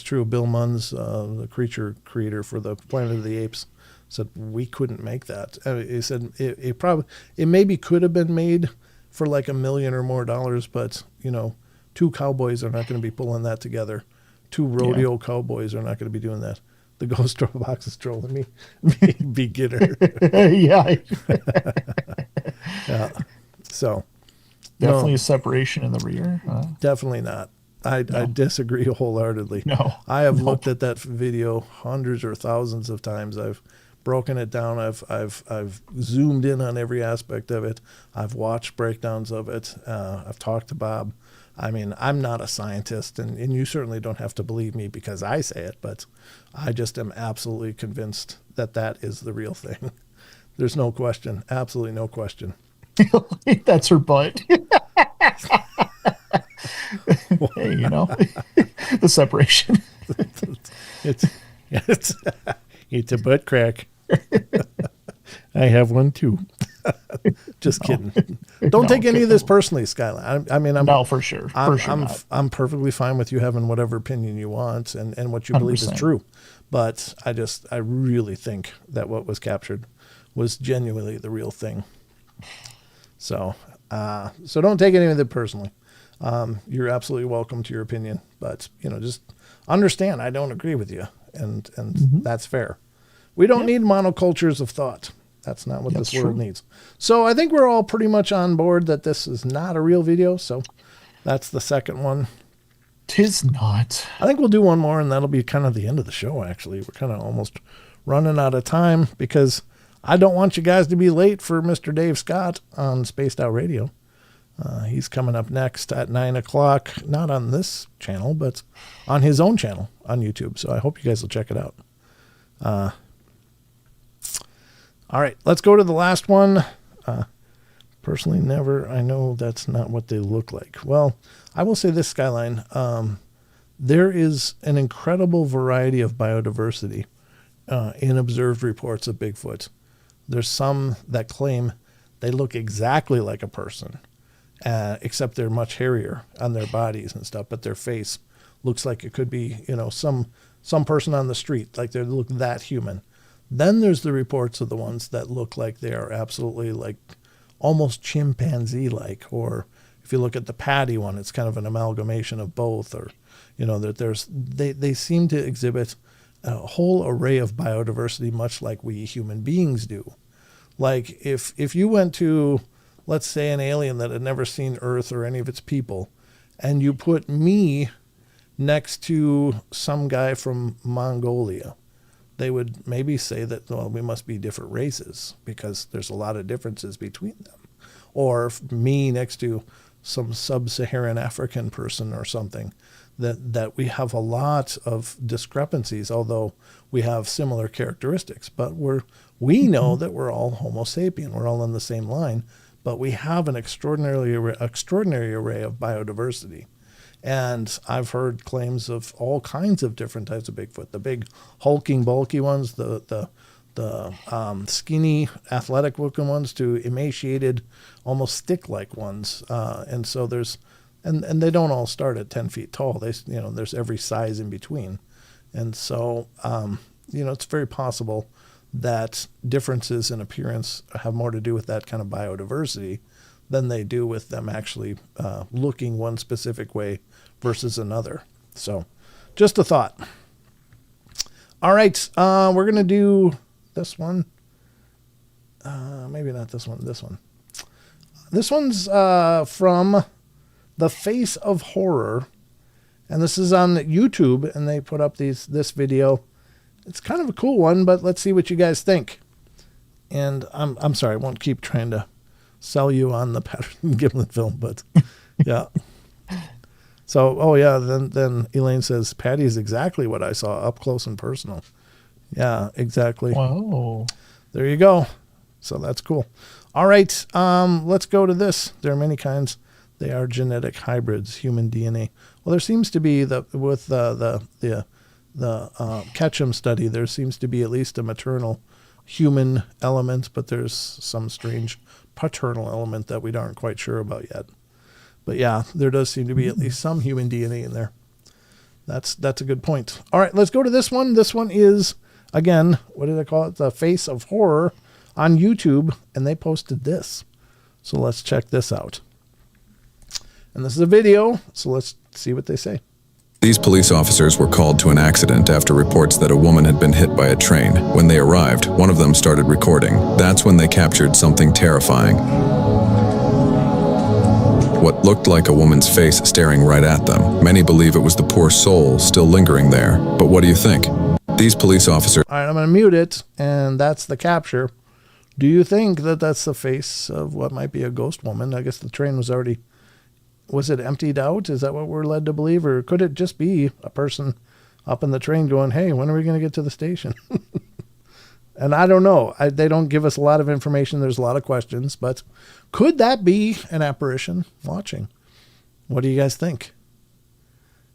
true. Bill Munn's, the creature creator for the Planet of the Apes, said we couldn't make that. He said it maybe could have been made for like $1 million or more, but 2 cowboys are not going to be pulling that together. 2 rodeo cowboys are not going to be doing that. The ghost box is trolling me. Beginner. Yeah. Yeah. So. Definitely a separation in the rear. Definitely not. I disagree wholeheartedly. No. I have looked at that video hundreds or thousands of times. I've broken it down. I've zoomed in on every aspect of it. I've watched breakdowns of it. I've talked to Bob. I mean, I'm not a scientist, and you certainly don't have to believe me because I say it, but I just am absolutely convinced that is the real thing. There's no question. Absolutely no question. That's her butt. Hey, the separation. It's a butt crack. I have one too. Just kidding. Don't take any of this personally, Skyline. I mean, no, for sure. I'm perfectly fine with you having whatever opinion you want and what you believe 100%. is true. But I really think that what was captured was genuinely the real thing. So don't take any of it personally. You're absolutely welcome to your opinion, but just understand I don't agree with you, and that's fair. We don't need monocultures of thought. That's not what this world needs. So I think we're all pretty much on board that this is not a real video. So that's the second one. 'Tis not. I think we'll do one more, and that'll be kind of the end of the show, actually. We're kind of almost running out of time because I don't want you guys to be late for Mr. Dave Scott on Spaced Out Radio. He's coming up next at 9 o'clock, not on this channel, but on his own channel on YouTube. So I hope you guys will check it out. All right, let's go to the last one. Personally, never. I know that's not what they look like. Well, I will say this, Skyline. There is an incredible variety of biodiversity in observed reports of Bigfoot. There's some that claim they look exactly like a person, except they're much hairier on their bodies and stuff, but their face looks like it could be, some person on the street, like they look that human. Then there's the reports of the ones that look like they are absolutely like almost chimpanzee-like, or if you look at the Patty one, it's kind of an amalgamation of both, or, that they seem to exhibit a whole array of biodiversity, much like we human beings do. Like if you went to let's say an alien that had never seen Earth or any of its people, and you put me next to some guy from Mongolia, they would maybe say that, well, we must be different races because there's a lot of differences between them. Or me next to some sub-Saharan African person or something, that we have a lot of discrepancies, although we have similar characteristics. But we know that we're all Homo sapien. We're all in the same line, but we have an extraordinary array of biodiversity. And I've heard claims of all kinds of different types of Bigfoot. The big hulking, bulky ones, the skinny, athletic-looking ones, to emaciated, almost stick-like ones. And so and they don't all start at 10 feet tall. There's every size in between. And so, it's very possible that differences in appearance have more to do with that kind of biodiversity than they do with them actually looking one specific way versus another. So, just a thought. All right, we're going to do this one. Maybe not this one, this one. This one's from The Face of Horror, and this is on YouTube, and they put up this video. It's kind of a cool one, but let's see what you guys think. And I'm sorry, I won't keep trying to sell you on the Patterson Gimlin film, but yeah. So, then Elaine says, Patty is exactly what I saw up close and personal. Yeah, exactly. Wow. There you go. So that's cool. All right, let's go to this. There are many kinds. They are genetic hybrids, human DNA. Well, there seems to be with the Ketchum study, there seems to be at least a maternal human element, but there's some strange paternal element that we aren't quite sure about yet. But yeah, there does seem to be at least some human DNA in there. That's a good point. All right, let's go to this one. This one is, again, what did I call it? The Face of Horror on YouTube, and they posted this. So let's check this out. And this is a video, so let's see what they say. These police officers were called to an accident after reports that a woman had been hit by a train. When they arrived, one of them started recording. That's when they captured something terrifying. What looked like a woman's face staring right at them. Many believe it was the poor soul still lingering there. But what do you think? These police officers... All right, I'm going to mute it, and that's the capture. Do you think that that's the face of what might be a ghost woman? I guess the train was already... Was it emptied out? Is that what we're led to believe? Or could it just be a person up in the train going, hey, when are we going to get to the station? And I don't know. They don't give us a lot of information. There's a lot of questions. But could that be an apparition watching? What do you guys think?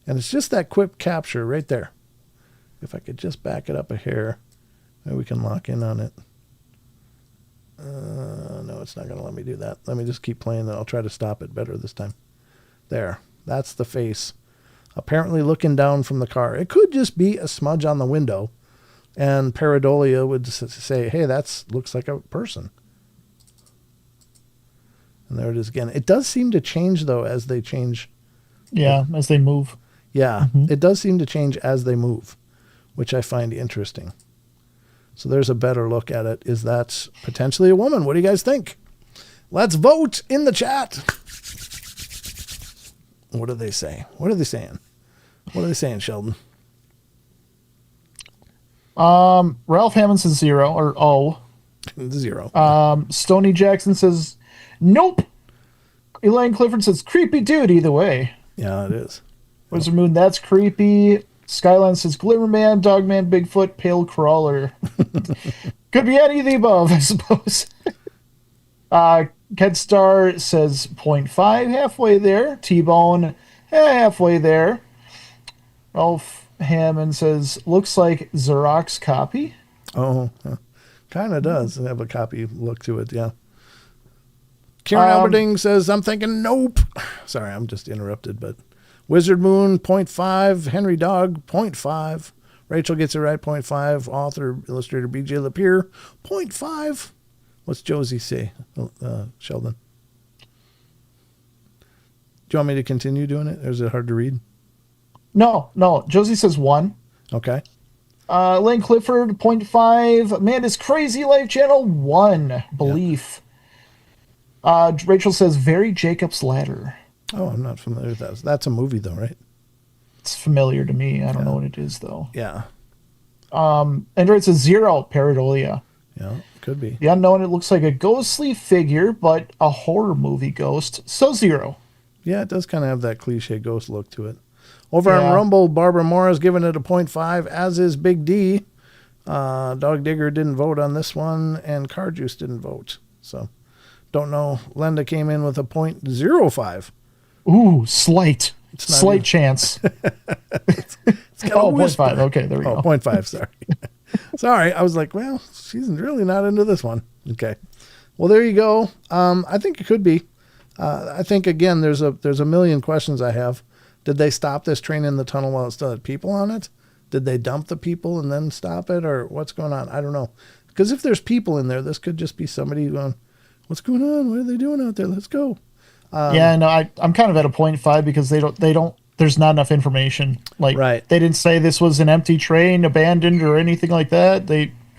And it's just that quick capture right there. If I could just back it up a hair, maybe we can lock in on it. No, it's not going to let me do that. Let me just keep playing, and I'll try to stop it better this time. There, that's the face. Apparently looking down from the car. It could just be a smudge on the window. And pareidolia would say, hey, that looks like a person. And there it is again. It does seem to change, though, as they change. Yeah, as they move. Yeah, It does seem to change as they move, which I find interesting. So there's a better look at it. Is that potentially a woman? What do you guys think? Let's vote in the chat. What do they say? What are they saying? What are they saying, Sheldon? Ralph Hammond says 0 or O. 0. Stony Jackson says nope. Elaine Clifford says creepy dude either way. Yeah, it is. Wizard Moon, that's creepy. Skyline says Glimmerman, Dogman, Bigfoot, Pale Crawler. Could be any of the above, I suppose. Kedstar says 0.5, halfway there. T-Bone, halfway there. Ralph Hammond says, looks like Xerox copy. Oh, kind of does have a copy look to it, yeah. Kieran Alberding says, I'm thinking nope. Sorry, I'm just interrupted, but Wizard Moon, 0.5. Henry Dog, 0.5. Rachel gets it right, 0.5. Author, illustrator, B.J. Lapierre, 0.5. What's Josie say, Sheldon? Do you want me to continue doing it, or is it hard to read? No. Josie says 1. Okay. Lane Clifford, 0.5. Amanda's Crazy Life Channel, 1. Belief. Rachel says, very Jacob's Ladder. Oh, I'm not familiar with that. That's a movie, though, right? It's familiar to me. I don't know what it is, though. Yeah. Android says, zero, pareidolia. Yeah, could be. The unknown, it looks like a ghostly figure, but a horror movie ghost. So zero. Yeah, it does kind of have that cliche ghost look to it. Over on Rumble, Barbara Morris giving it a 0.5, as is Big D. Dog Digger didn't vote on this one, and Car Juice didn't vote. So, don't know. Linda came in with a 0.05. Ooh, slight chance. It's got a 0.5. Okay, there we go. 0.5, sorry. Sorry, I was like, well, she's really not into this one. Okay. Well, there you go. I think it could be. I think, again, there's a million questions I have. Did they stop this train in the tunnel while it still had people on it? Did they dump the people and then stop it? Or what's going on? I don't know. Because if there's people in there, this could just be somebody going, what's going on? What are they doing out there? Let's go. I'm kind of at a 0.5 because they don't, there's not enough information. Like, right. They didn't say this was an empty train, abandoned or anything like that.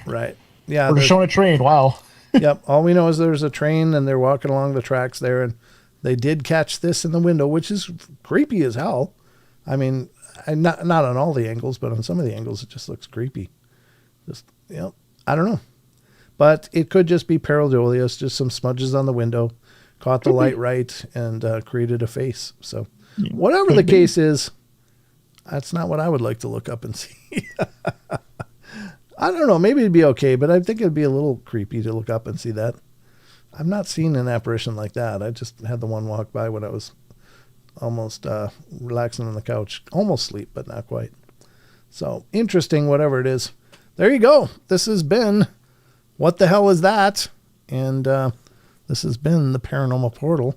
Right. Yeah. We're showing a train. Wow. Yep. All we know is there's a train and they're walking along the tracks there, and they did catch this in the window, which is creepy as hell. I mean, not on all the angles, but on some of the angles, it just looks creepy. I don't know. But it could just be pareidolia, just some smudges on the window, caught the light right, and created a face. So whatever the case is, that's not what I would like to look up and see. I don't know. Maybe it'd be okay, but I think it'd be a little creepy to look up and see that. I've not seen an apparition like that. I just had the one walk by when I was almost relaxing on the couch. Almost sleep, but not quite. So, interesting, whatever it is. There you go. This has been What the Hell Is That? And this has been the Paranormal Portal.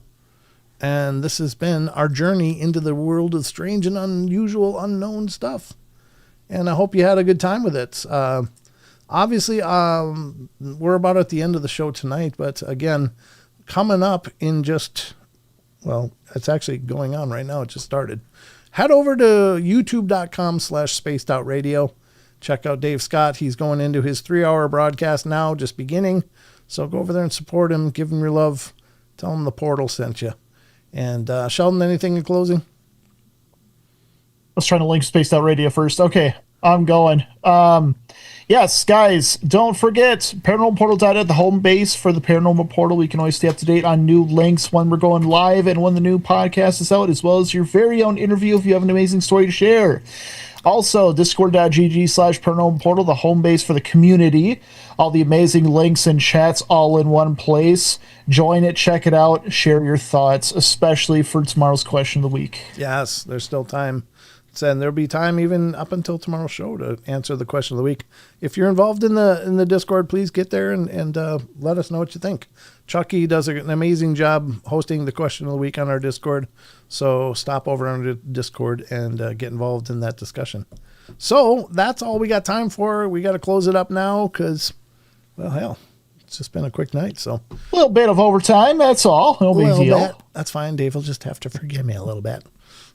And this has been our journey into the world of strange and unusual, unknown stuff. And I hope you had a good time with it. Obviously, we're about at the end of the show tonight, but again, coming up in just, well, it's actually going on right now. It just started. Head over to youtube.com/spacedoutradio. Check out Dave Scott. He's going into his 3-hour broadcast now, just beginning. So go over there and support him. Give him your love. Tell him the portal sent you. And Sheldon, anything in closing? I was trying to link Spaced Out Radio first. Okay, I'm going. Yes, guys, don't forget, Paranormal Portal.net, the home base for the Paranormal Portal. We can always stay up to date on new links when we're going live and when the new podcast is out, as well as your very own interview if you have an amazing story to share. Also, discord.gg/Paranormal Portal, the home base for the community. All the amazing links and chats all in one place. Join it, check it out, share your thoughts, especially for tomorrow's question of the week. Yes, there's still time. And there'll be time even up until tomorrow's show to answer the question of the week. If you're involved in the Discord, please get there and let us know what you think. Chucky does an amazing job hosting the question of the week on our Discord. So stop over on the Discord and get involved in that discussion. So that's all we got time for. We got to close it up now because, well, hell, it's just been a quick night. So a little bit of overtime, that's all. No big deal. That's fine. Dave will just have to forgive me a little bit.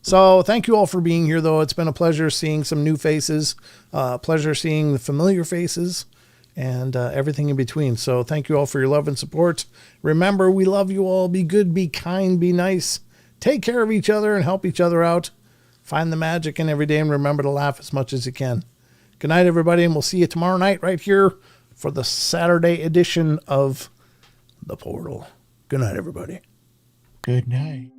So thank you all for being here, though. It's been a pleasure seeing some new faces, pleasure seeing the familiar faces, and everything in between. So thank you all for your love and support. Remember, we love you all. Be good, be kind, be nice. Take care of each other and help each other out. Find the magic in every day and remember to laugh as much as you can. Good night, everybody, and we'll see you tomorrow night right here for the Saturday edition of The Portal. Good night, everybody. Good night.